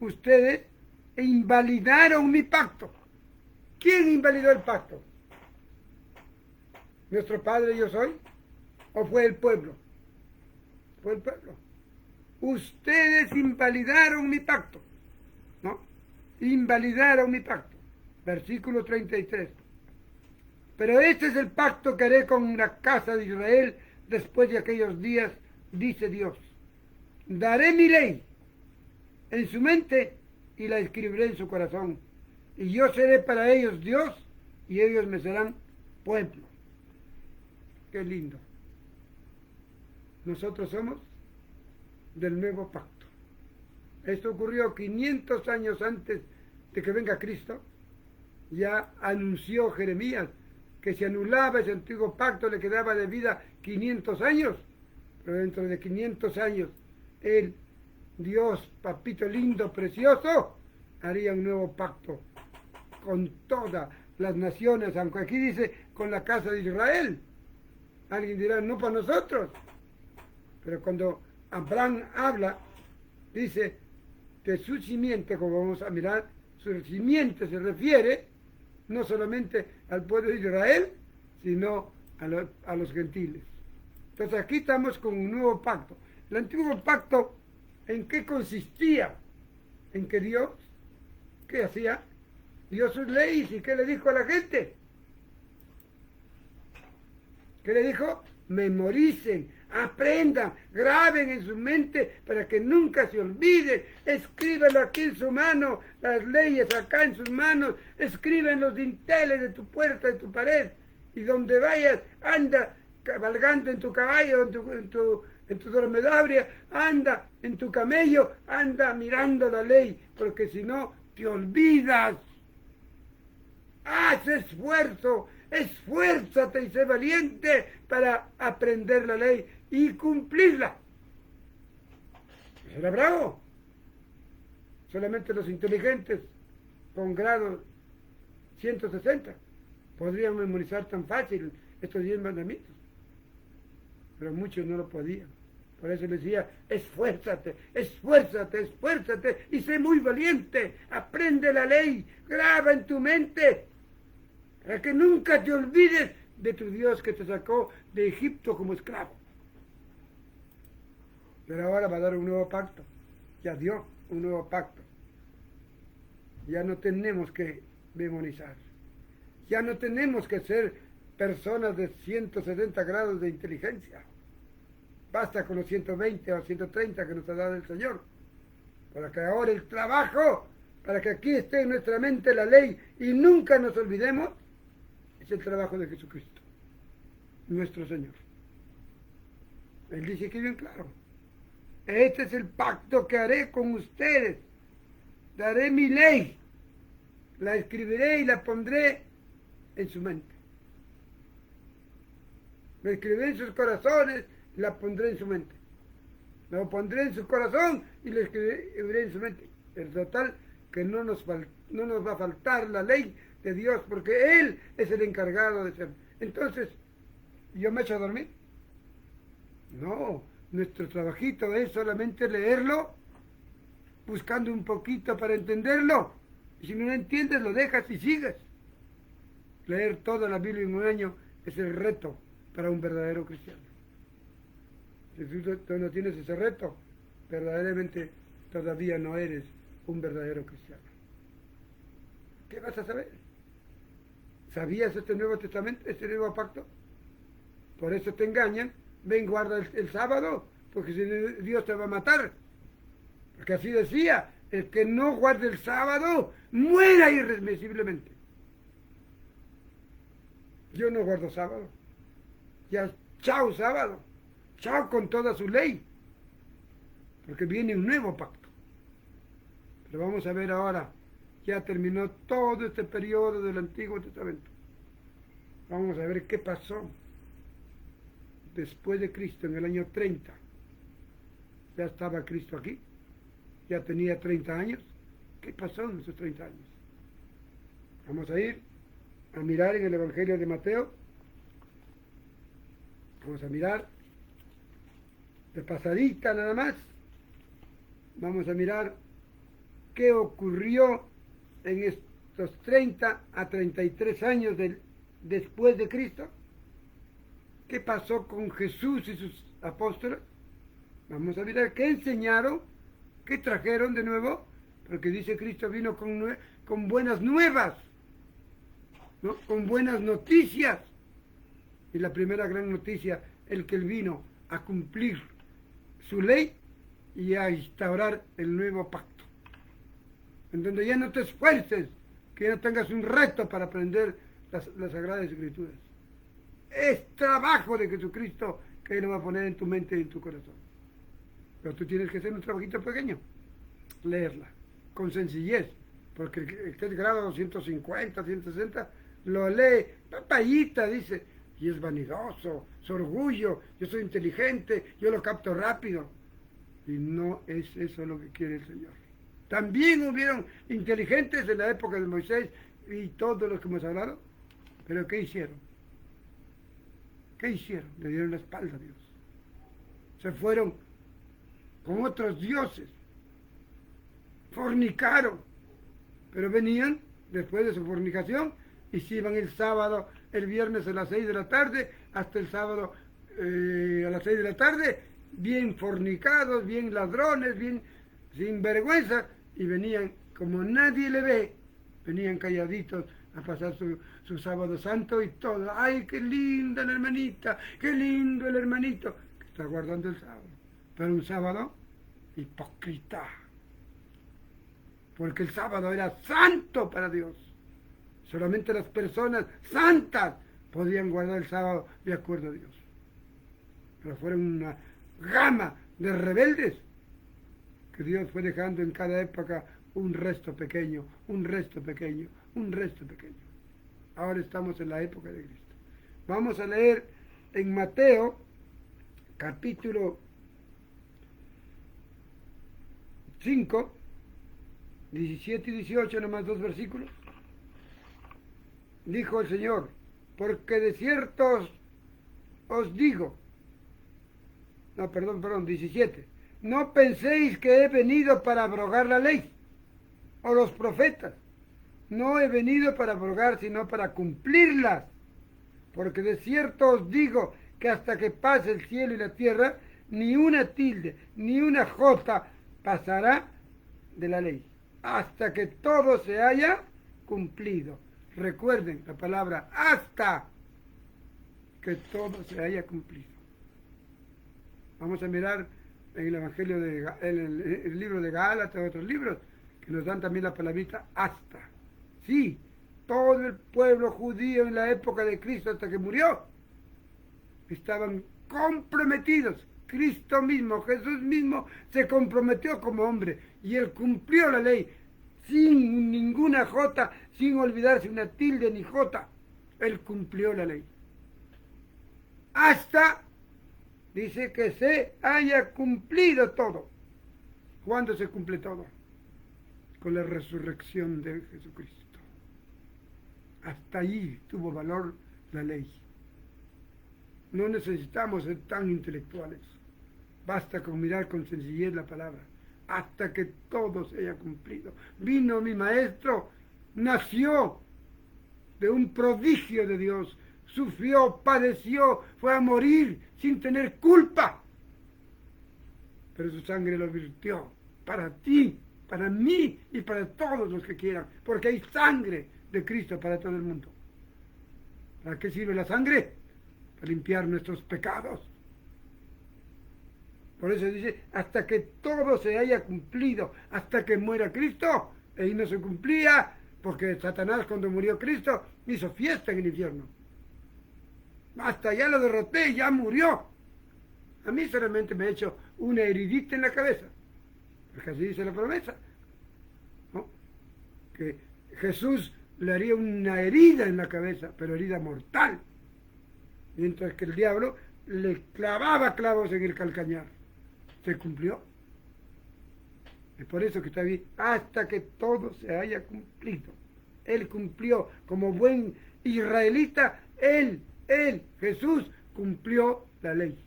ustedes invalidaron mi pacto. ¿Quién invalidó el pacto? ¿Nuestro Padre yo soy? ¿O fue el pueblo? Fue el pueblo. Ustedes invalidaron mi pacto, ¿no? Invalidaron mi pacto. Versículo 33. Pero este es el pacto que haré con la casa de Israel después de aquellos días, dice Dios. Daré mi ley en su mente y la escribiré en su corazón. Y yo seré para ellos Dios y ellos me serán pueblo. Qué lindo. Nosotros somos del nuevo pacto. Esto ocurrió 500 años antes de que venga Cristo. Ya anunció Jeremías que si anulaba ese antiguo pacto le quedaba de vida 500 años. Pero dentro de 500 años, Él, Dios, papito lindo, precioso, haría un nuevo pacto con todas las naciones, aunque aquí dice con la casa de Israel. Alguien dirá, no para nosotros. Pero cuando Abraham habla, dice que su simiente, como vamos a mirar, su simiente se refiere no solamente al pueblo de Israel, sino a los gentiles. Entonces aquí estamos con un nuevo pacto. El antiguo pacto, ¿en qué consistía? En que Dios, ¿qué hacía? Dio sus leyes y ¿qué le dijo a la gente? ¿Qué le dijo? Memoricen, aprendan, graben en su mente para que nunca se olviden. Escríbelo aquí en su mano, las leyes acá en sus manos. Escriben los dinteles de tu puerta, de tu pared. Y donde vayas, anda cabalgando en tu caballo, en tu dromedaria, anda en tu camello, anda mirando la ley, porque si no, te olvidas. Haz esfuerzo, esfuérzate y sé valiente para aprender la ley y cumplirla. ¿Será bravo? Solamente los inteligentes con grado 160 podrían memorizar tan fácil estos 10 mandamientos. Pero muchos no lo podían. Por eso les decía, esfuérzate, esfuérzate, esfuérzate y sé muy valiente. Aprende la ley, graba en tu mente, para que nunca te olvides de tu Dios que te sacó de Egipto como esclavo. Pero ahora va a dar un nuevo pacto. Ya dio un nuevo pacto. Ya no tenemos que memorizar. Ya no tenemos que ser personas de 170 grados de inteligencia. Basta con los 120 o 130 que nos ha dado el Señor. Para que ahora el trabajo, para que aquí esté en nuestra mente la ley y nunca nos olvidemos, es el trabajo de Jesucristo, nuestro Señor. Él dice aquí bien claro, este es el pacto que haré con ustedes. Daré mi ley, la escribiré y la pondré en su mente. Lo escribiré en sus corazones, la pondré en su mente. Lo pondré en su corazón y lo escribiré en su mente. El total que no nos va a faltar la ley de Dios, porque Él es el encargado de ser. Entonces, ¿yo me echo a dormir? No, nuestro trabajito es solamente leerlo, buscando un poquito para entenderlo. Y si no lo entiendes, lo dejas y sigues. Leer toda la Biblia en un año es el reto para un verdadero cristiano. Si tú no tienes ese reto, verdaderamente todavía no eres un verdadero cristiano. ¿Qué vas a saber? ¿Sabías este Nuevo Testamento, este Nuevo Pacto? Por eso te engañan. Ven, guarda el sábado, porque si no, Dios te va a matar. Porque así decía, el que no guarde el sábado, muera irremisiblemente. Yo no guardo sábado. Ya, chao sábado. Chao con toda su ley. Porque viene un nuevo pacto. Pero vamos a ver ahora, ya terminó todo este periodo del Antiguo Testamento. Vamos a ver qué pasó después de Cristo, en el año 30. Ya estaba Cristo aquí, ya tenía 30 años. ¿Qué pasó en esos 30 años? Vamos a ir a mirar en el Evangelio de Mateo. Vamos a mirar de pasadita nada más. Vamos a mirar qué ocurrió en estos 30 a 33 años después de Cristo. ¿Qué pasó con Jesús y sus apóstoles? Vamos a mirar qué enseñaron, qué trajeron de nuevo, porque dice Cristo vino con buenas nuevas, ¿no? Con buenas noticias. Y la primera gran noticia, el que él vino a cumplir su ley y a instaurar el nuevo pacto. En donde ya no te esfuerces, que ya tengas un reto para aprender las Sagradas Escrituras. Es trabajo de Jesucristo que Él lo va a poner en tu mente y en tu corazón. Pero tú tienes que hacer un trabajito pequeño. Leerla, con sencillez. Porque el que es grado 250, 160, lo lee, papayita, dice, y es vanidoso, es orgullo, yo soy inteligente, yo lo capto rápido. Y no es eso lo que quiere el Señor. También hubieron inteligentes en la época de Moisés y todos los que hemos hablado, pero ¿qué hicieron? ¿Qué hicieron? Le dieron la espalda a Dios. Se fueron con otros dioses. Fornicaron. Pero venían después de su fornicación y se iban el sábado, el viernes a las 6 de la tarde, hasta el sábado a las 6 de la tarde, bien fornicados, bien ladrones, bien sin vergüenza, y venían, como nadie le ve, venían calladitos a pasar su sábado santo y todo. ¡Ay, qué linda la hermanita! ¡Qué lindo el hermanito! Que está guardando el sábado. Pero un sábado hipócrita. Porque el sábado era santo para Dios. Solamente las personas santas podían guardar el sábado de acuerdo a Dios. Pero fueron una gama de rebeldes que Dios fue dejando en cada época un resto pequeño, un resto pequeño, un resto pequeño. Ahora estamos en la época de Cristo. Vamos a leer en Mateo, capítulo 5, 17 y 18, nomás 2 versículos. Dijo el Señor, porque de cierto os digo, 17, no penséis que he venido para abrogar la ley o los profetas. No he venido para abrogar, sino para cumplirlas. Porque de cierto os digo que hasta que pase el cielo y la tierra, ni una tilde, ni una jota pasará de la ley, hasta que todo se haya cumplido. Recuerden la palabra hasta que todo se haya cumplido. Vamos a mirar en el Evangelio, en el libro de Gálatas, otros libros, que nos dan también la palabrita hasta. Sí, todo el pueblo judío en la época de Cristo hasta que murió, estaban comprometidos. Cristo mismo, Jesús mismo, se comprometió como hombre y Él cumplió la ley sin ninguna jota, sin olvidarse una tilde ni jota. Él cumplió la ley. Hasta, dice, que se haya cumplido todo. ¿Cuándo se cumple todo? Con la resurrección de Jesucristo. Hasta allí tuvo valor la ley. No necesitamos ser tan intelectuales. Basta con mirar con sencillez la palabra. Hasta que todo se haya cumplido. Vino mi maestro, nació de un prodigio de Dios. Sufrió, padeció, fue a morir sin tener culpa. Pero su sangre lo virtió para ti, para mí y para todos los que quieran. Porque hay sangre de Cristo para todo el mundo. ¿Para qué sirve la sangre? Para limpiar nuestros pecados. Por eso dice, hasta que todo se haya cumplido, hasta que muera Cristo. Y no se cumplía, porque Satanás cuando murió Cristo hizo fiesta en el infierno. Hasta ya lo derroté, ya murió. A mí solamente me ha hecho una heridita en la cabeza. Porque así dice la promesa, ¿no? Que Jesús le haría una herida en la cabeza, pero herida mortal. Mientras que el diablo le clavaba clavos en el calcañar. Se cumplió. Es por eso que está bien, hasta que todo se haya cumplido. Él cumplió como buen israelita, Él, Jesús, cumplió la ley.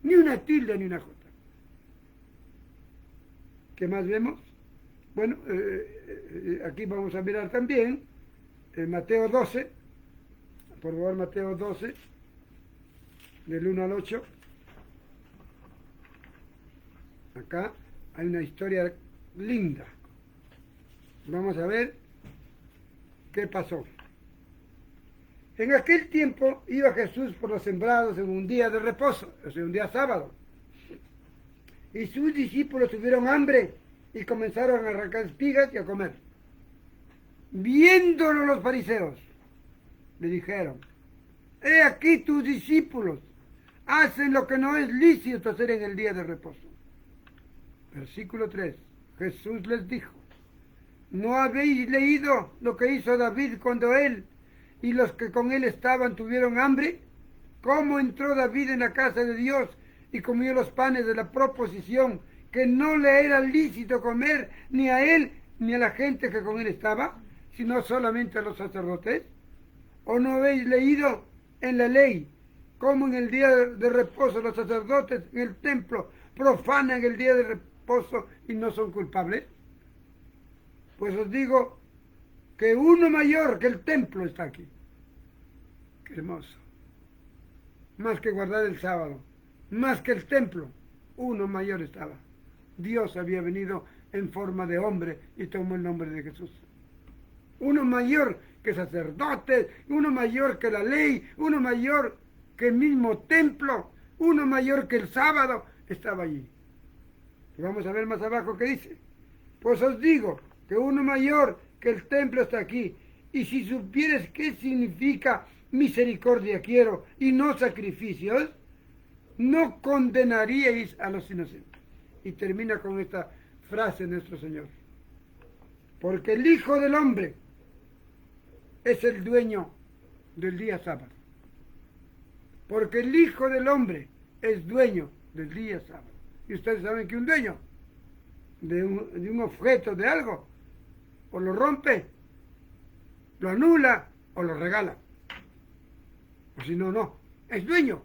Ni una tilde ni una jota. ¿Qué más vemos? Bueno, aquí vamos a mirar también Mateo 12, por favor, Mateo 12, del 1 al 8. Acá hay una historia linda. Vamos a ver qué pasó. En aquel tiempo iba Jesús por los sembrados en un día de reposo, o sea, un día sábado. Y sus discípulos tuvieron hambre y comenzaron a arrancar espigas y a comer. Viéndolo los fariseos, le dijeron, he aquí tus discípulos hacen lo que no es lícito hacer en el día de reposo. Versículo 3. Jesús les dijo, ¿no habéis leído lo que hizo David cuando él y los que con él estaban tuvieron hambre? ¿Cómo entró David en la casa de Dios y comió los panes de la proposición que no le era lícito comer ni a él ni a la gente que con él estaba, sino solamente a los sacerdotes? ¿O no habéis leído en la ley cómo en el día de reposo los sacerdotes en el templo profanan el día de reposo y no son culpables? Pues os digo que uno mayor que el templo está aquí. Qué hermoso. Más que guardar el sábado, más que el templo, uno mayor estaba. Dios había venido en forma de hombre y tomó el nombre de Jesús. Uno mayor que sacerdotes, uno mayor que la ley, uno mayor que el mismo templo, uno mayor que el sábado, estaba allí. Y vamos a ver más abajo qué dice. Pues os digo que uno mayor que el templo está aquí. Y si supieres qué significa misericordia quiero y no sacrificios, no condenaríais a los inocentes. Y termina con esta frase nuestro Señor. Porque el Hijo del Hombre es el dueño del día sábado. Porque el Hijo del Hombre es dueño del día sábado. Y ustedes saben que un dueño de un objeto, de algo, o lo rompe, lo anula o lo regala. O si no, no. Es dueño.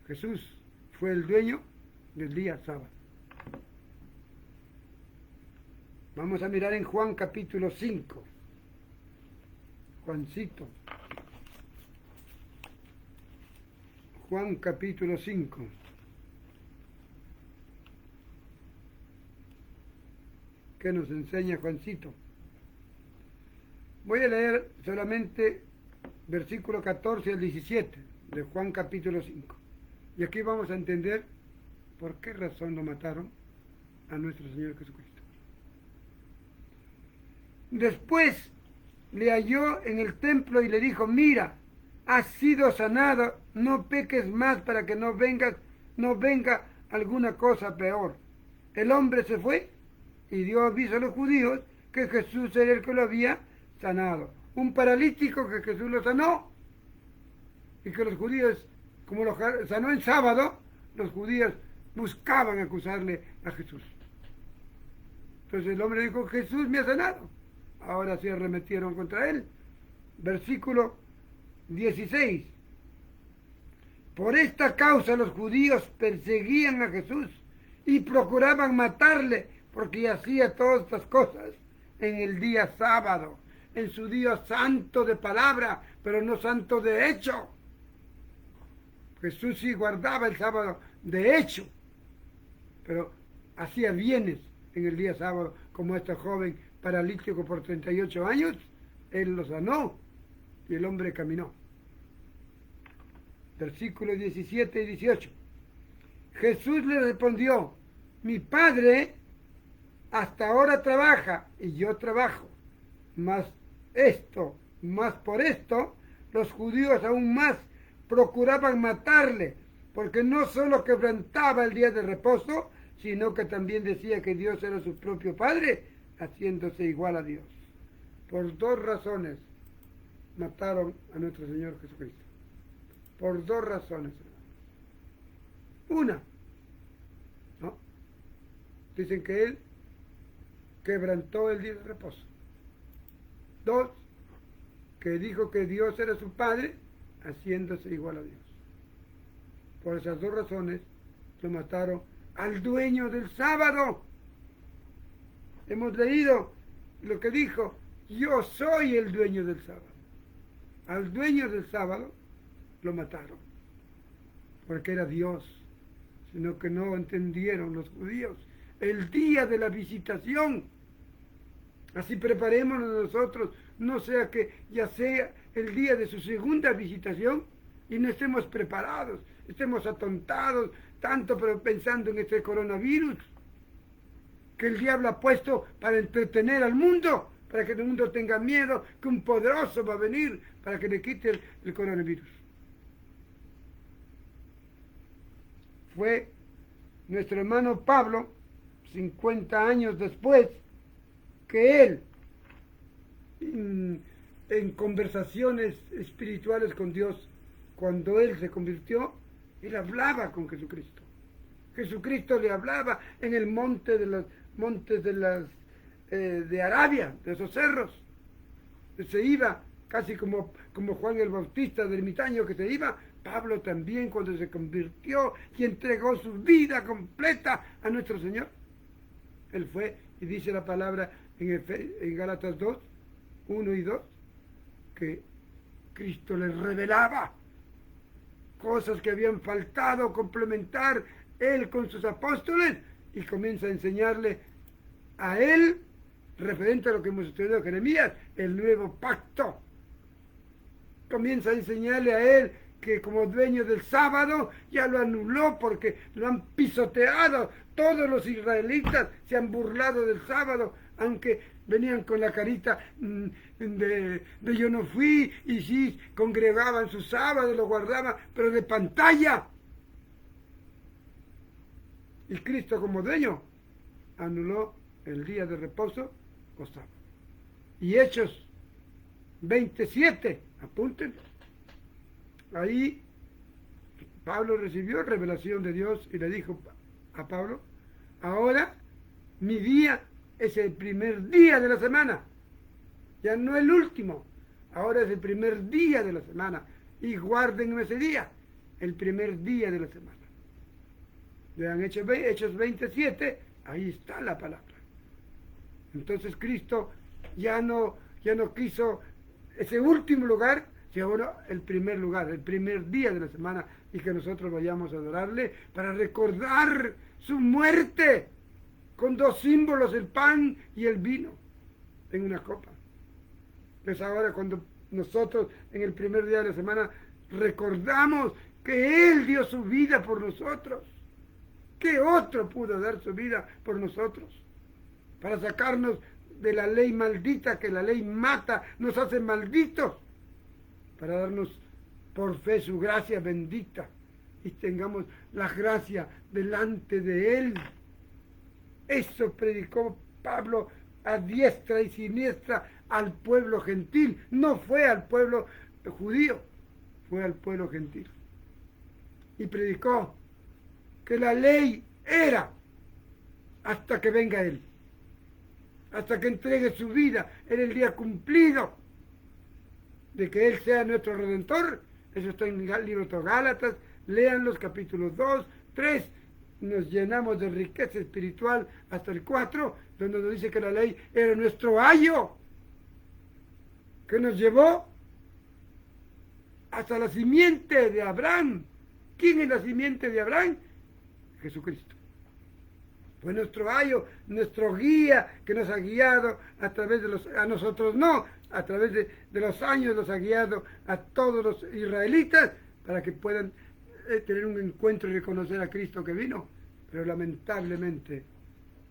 Jesús fue el dueño del día sábado. Vamos a mirar en Juan capítulo 5. Juancito. Juan capítulo 5. ¿Qué nos enseña Juancito? Voy a leer solamente versículo 14 al 17 de Juan capítulo 5. Y aquí vamos a entender por qué razón lo mataron a nuestro Señor Jesucristo. Después le halló en el templo y le dijo, mira, has sido sanado, no peques más para que no venga alguna cosa peor. El hombre se fue y dio aviso a los judíos que Jesús era el que lo había sanado. Un paralítico que Jesús lo sanó y que los judíos, como lo sanó en sábado, los judíos buscaban acusarle a Jesús. Entonces el hombre dijo, Jesús me ha sanado. Ahora se arremetieron contra él. Versículo 16. Por esta causa los judíos perseguían a Jesús y procuraban matarle, porque hacía todas estas cosas en el día sábado, en su día santo de palabra, pero no santo de hecho. Jesús sí guardaba el sábado de hecho, pero hacía bienes en el día sábado, como este joven paralítico por 38 años, él lo sanó y el hombre caminó. Versículos 17 y 18. Jesús le respondió, mi Padre hasta ahora trabaja y yo trabajo, más por esto, los judíos aún más procuraban matarle, porque no solo quebrantaba el día de reposo, sino que también decía que Dios era su propio Padre, haciéndose igual a Dios. Por dos razones mataron a nuestro Señor Jesucristo. Por dos razones. Una, ¿no? Dicen que Él quebrantó el día de reposo. Dos, que dijo que Dios era su Padre, haciéndose igual a Dios. Por esas dos razones lo mataron al dueño del sábado. Hemos leído lo que dijo, yo soy el dueño del sábado. Al dueño del sábado lo mataron, porque era Dios, sino que no entendieron los judíos el día de la visitación. Así preparémonos nosotros, no sea que ya sea el día de su segunda visitación y no estemos preparados, estemos atontados, tanto pero pensando en este coronavirus, que el diablo ha puesto para entretener al mundo, para que el mundo tenga miedo, que un poderoso va a venir para que le quite el coronavirus. Fue nuestro hermano Pablo, 50 años después, que él, en conversaciones espirituales con Dios, cuando él se convirtió, él hablaba con Jesucristo. Jesucristo le hablaba en el monte de los montes de Arabia, de esos cerros. Se iba casi como Juan el Bautista del ermitaño que se iba. Pablo también, cuando se convirtió y entregó su vida completa a nuestro Señor, él fue, y dice la palabra en Gálatas 2, 1 y 2, que Cristo les revelaba cosas que habían faltado complementar él con sus apóstoles, y comienza a enseñarle a él, referente a lo que hemos estudiado en Jeremías, el nuevo pacto. Comienza a enseñarle a él que como dueño del sábado ya lo anuló porque lo han pisoteado. Todos los israelitas se han burlado del sábado, aunque venían con la carita de yo no fui, y sí congregaban su sábado, lo guardaban, pero de pantalla. Y Cristo como dueño anuló el día de reposo o sábado. Y Hechos 27, apúntenlo. Ahí Pablo recibió revelación de Dios y le dijo a Pablo, ahora mi día es el primer día de la semana, ya no el último, ahora es el primer día de la semana, y guarden ese día, el primer día de la semana. Lean Hechos 27, ahí está la palabra. Entonces Cristo ya no quiso ese último lugar, sino ahora el primer lugar, el primer día de la semana, y que nosotros vayamos a adorarle para recordar su muerte, con dos símbolos, el pan y el vino, en una copa. Pues ahora cuando nosotros en el primer día de la semana recordamos que Él dio su vida por nosotros, ¿qué otro pudo dar su vida por nosotros? Para sacarnos de la ley maldita, que la ley mata, nos hace malditos, para darnos por fe su gracia bendita y tengamos la gracia delante de Él. Eso predicó Pablo a diestra y siniestra al pueblo gentil, no fue al pueblo judío, fue al pueblo gentil y predicó que la ley era hasta que venga Él, hasta que entregue su vida en el día cumplido de que Él sea nuestro Redentor. Eso está en el libro de Gálatas, lean los capítulos 2, 3, nos llenamos de riqueza espiritual hasta el 4, donde nos dice que la ley era nuestro ayo, que nos llevó hasta la simiente de Abraham. ¿Quién es la simiente de Abraham? Jesucristo. Fue nuestro ayo, nuestro guía, que nos ha guiado a través de a nosotros no, a través de los años nos ha guiado a todos los israelitas para que puedan tener un encuentro y reconocer a Cristo que vino. Pero lamentablemente,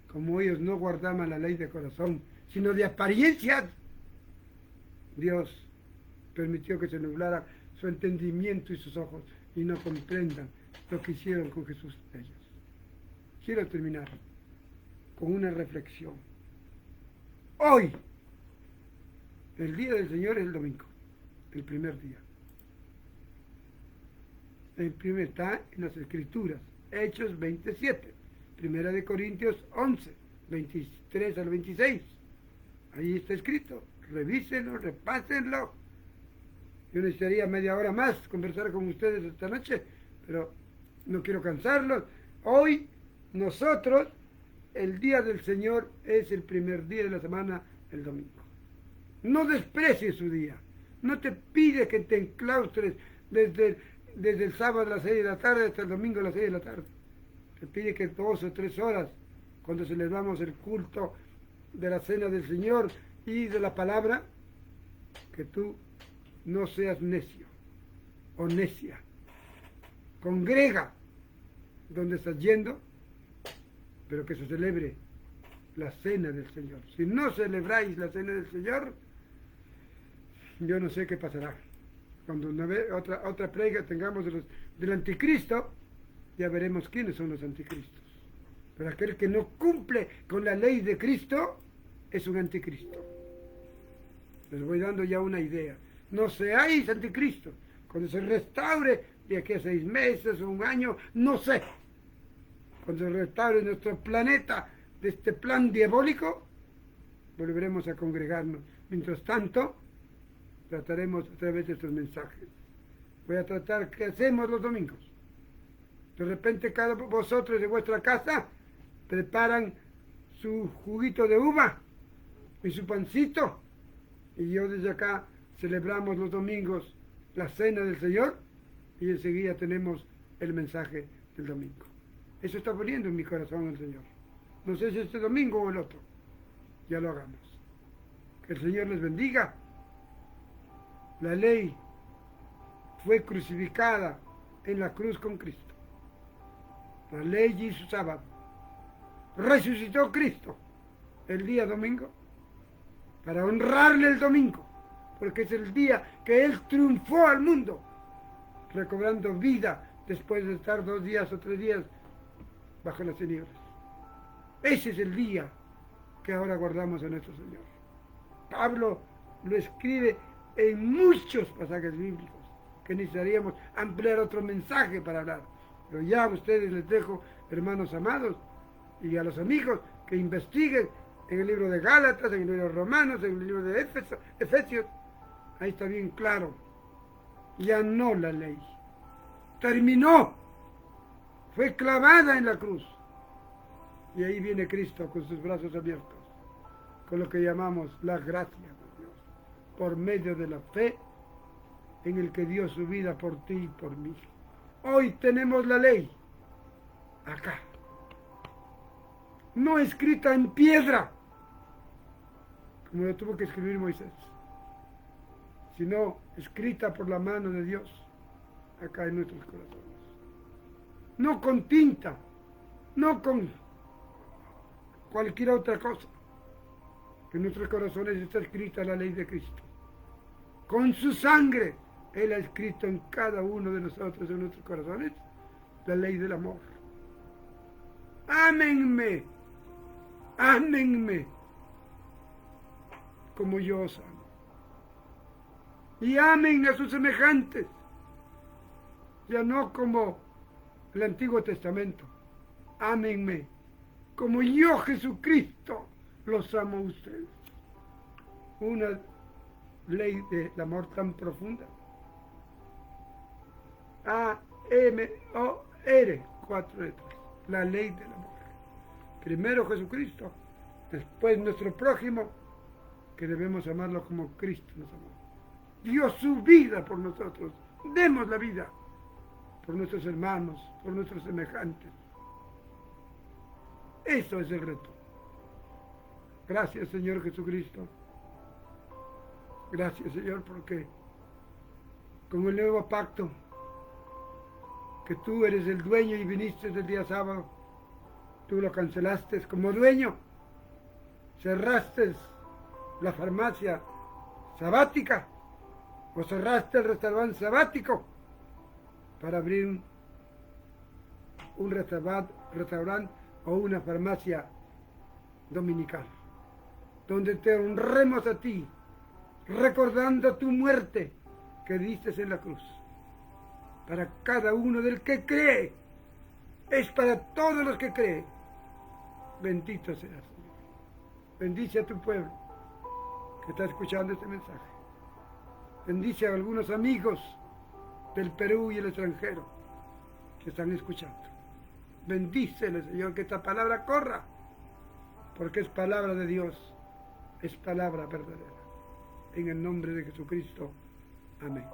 como ellos no guardaban la ley de corazón, sino de apariencias, Dios permitió que se nublara su entendimiento y sus ojos y no comprendan lo que hicieron con Jesús ellos. Quiero terminar con una reflexión. Hoy, el día del Señor es el domingo, el primer día. El primer está en las Escrituras, Hechos 27, Primera de Corintios 11, 23 al 26. Ahí está escrito, revísenlo, repásenlo. Yo necesitaría media hora más conversar con ustedes esta noche, pero no quiero cansarlos. Hoy nosotros, el día del Señor es el primer día de la semana, el domingo. No desprecies su día. No te pide que te enclaustres desde el sábado a las 6 de la tarde hasta el domingo a las 6 de la tarde. Te pide que 2 o 3 horas, cuando celebramos el culto de la cena del Señor y de la palabra, que tú no seas necio o necia. Congrega donde estás yendo, pero que se celebre la cena del Señor. Si no celebráis la cena del Señor, yo no sé qué pasará. Cuando otra predica tengamos del anticristo, ya veremos quiénes son los anticristos. Pero aquel que no cumple con la ley de Cristo es un anticristo. Les voy dando ya una idea. No seáis anticristo. Cuando se restaure de aquí a 6 meses o un año, no sé. Cuando se restaure nuestro planeta de este plan diabólico, volveremos a congregarnos. Mientras tanto, trataremos a través de estos mensajes. Voy a tratar qué hacemos los domingos. De repente cada vosotros de vuestra casa preparan su juguito de uva y su pancito, y yo desde acá celebramos los domingos la cena del Señor y enseguida tenemos el mensaje del domingo. Eso está poniendo en mi corazón el Señor. No sé si este domingo o el otro. Ya lo hagamos. Que el Señor les bendiga. La ley fue crucificada en la cruz con Cristo. La ley y su sábado. Resucitó Cristo el día domingo para honrarle el domingo, porque es el día que Él triunfó al mundo, recobrando vida después de estar 2 días o 3 días bajo las tinieblas. Ese es el día que ahora guardamos a nuestro Señor. Pablo lo escribe en muchos pasajes bíblicos, que necesitaríamos ampliar otro mensaje para hablar. Pero ya a ustedes les dejo, hermanos amados, y a los amigos, que investiguen en el libro de Gálatas, en el libro de Romanos, en el libro de Efesios. Ahí está bien claro. Ya no la ley. Terminó. Fue clavada en la cruz. Y ahí viene Cristo con sus brazos abiertos, con lo que llamamos la gracia de Dios, por medio de la fe en el que dio su vida por ti y por mí. Hoy tenemos la ley acá, no escrita en piedra, como lo tuvo que escribir Moisés, sino escrita por la mano de Dios acá en nuestros corazones. No con tinta, no con cualquier otra cosa. En nuestros corazones está escrita la ley de Cristo. Con su sangre, Él ha escrito en cada uno de nosotros, en nuestros corazones, la ley del amor. Ámenme, ámenme, como yo os amo. Y amen a sus semejantes, ya no como el Antiguo Testamento. Ámenme, como yo, Jesucristo, los amo a ustedes. Una ley del amor tan profunda. A-M-O-R, 4 letras. La ley del amor. Primero Jesucristo, después nuestro prójimo, que debemos amarlo como Cristo nos amó. Dio su vida por nosotros. Demos la vida por nuestros hermanos, por nuestros semejantes. Eso es el reto. Gracias, Señor Jesucristo. Gracias, Señor, porque con el nuevo pacto, que tú eres el dueño y viniste el día sábado, tú lo cancelaste como dueño, cerraste la farmacia sabática o cerraste el restaurante sabático para abrir un restaurante o una farmacia dominical, donde te honremos a ti, recordando tu muerte que diste en la cruz. Para cada uno del que cree, es para todos los que creen. Bendito seas, Señor. Bendice a tu pueblo que está escuchando este mensaje. Bendice a algunos amigos del Perú y el extranjero que están escuchando. Bendícele, Señor, que esta palabra corra, porque es palabra de Dios, es palabra verdadera. En el nombre de Jesucristo. Amén.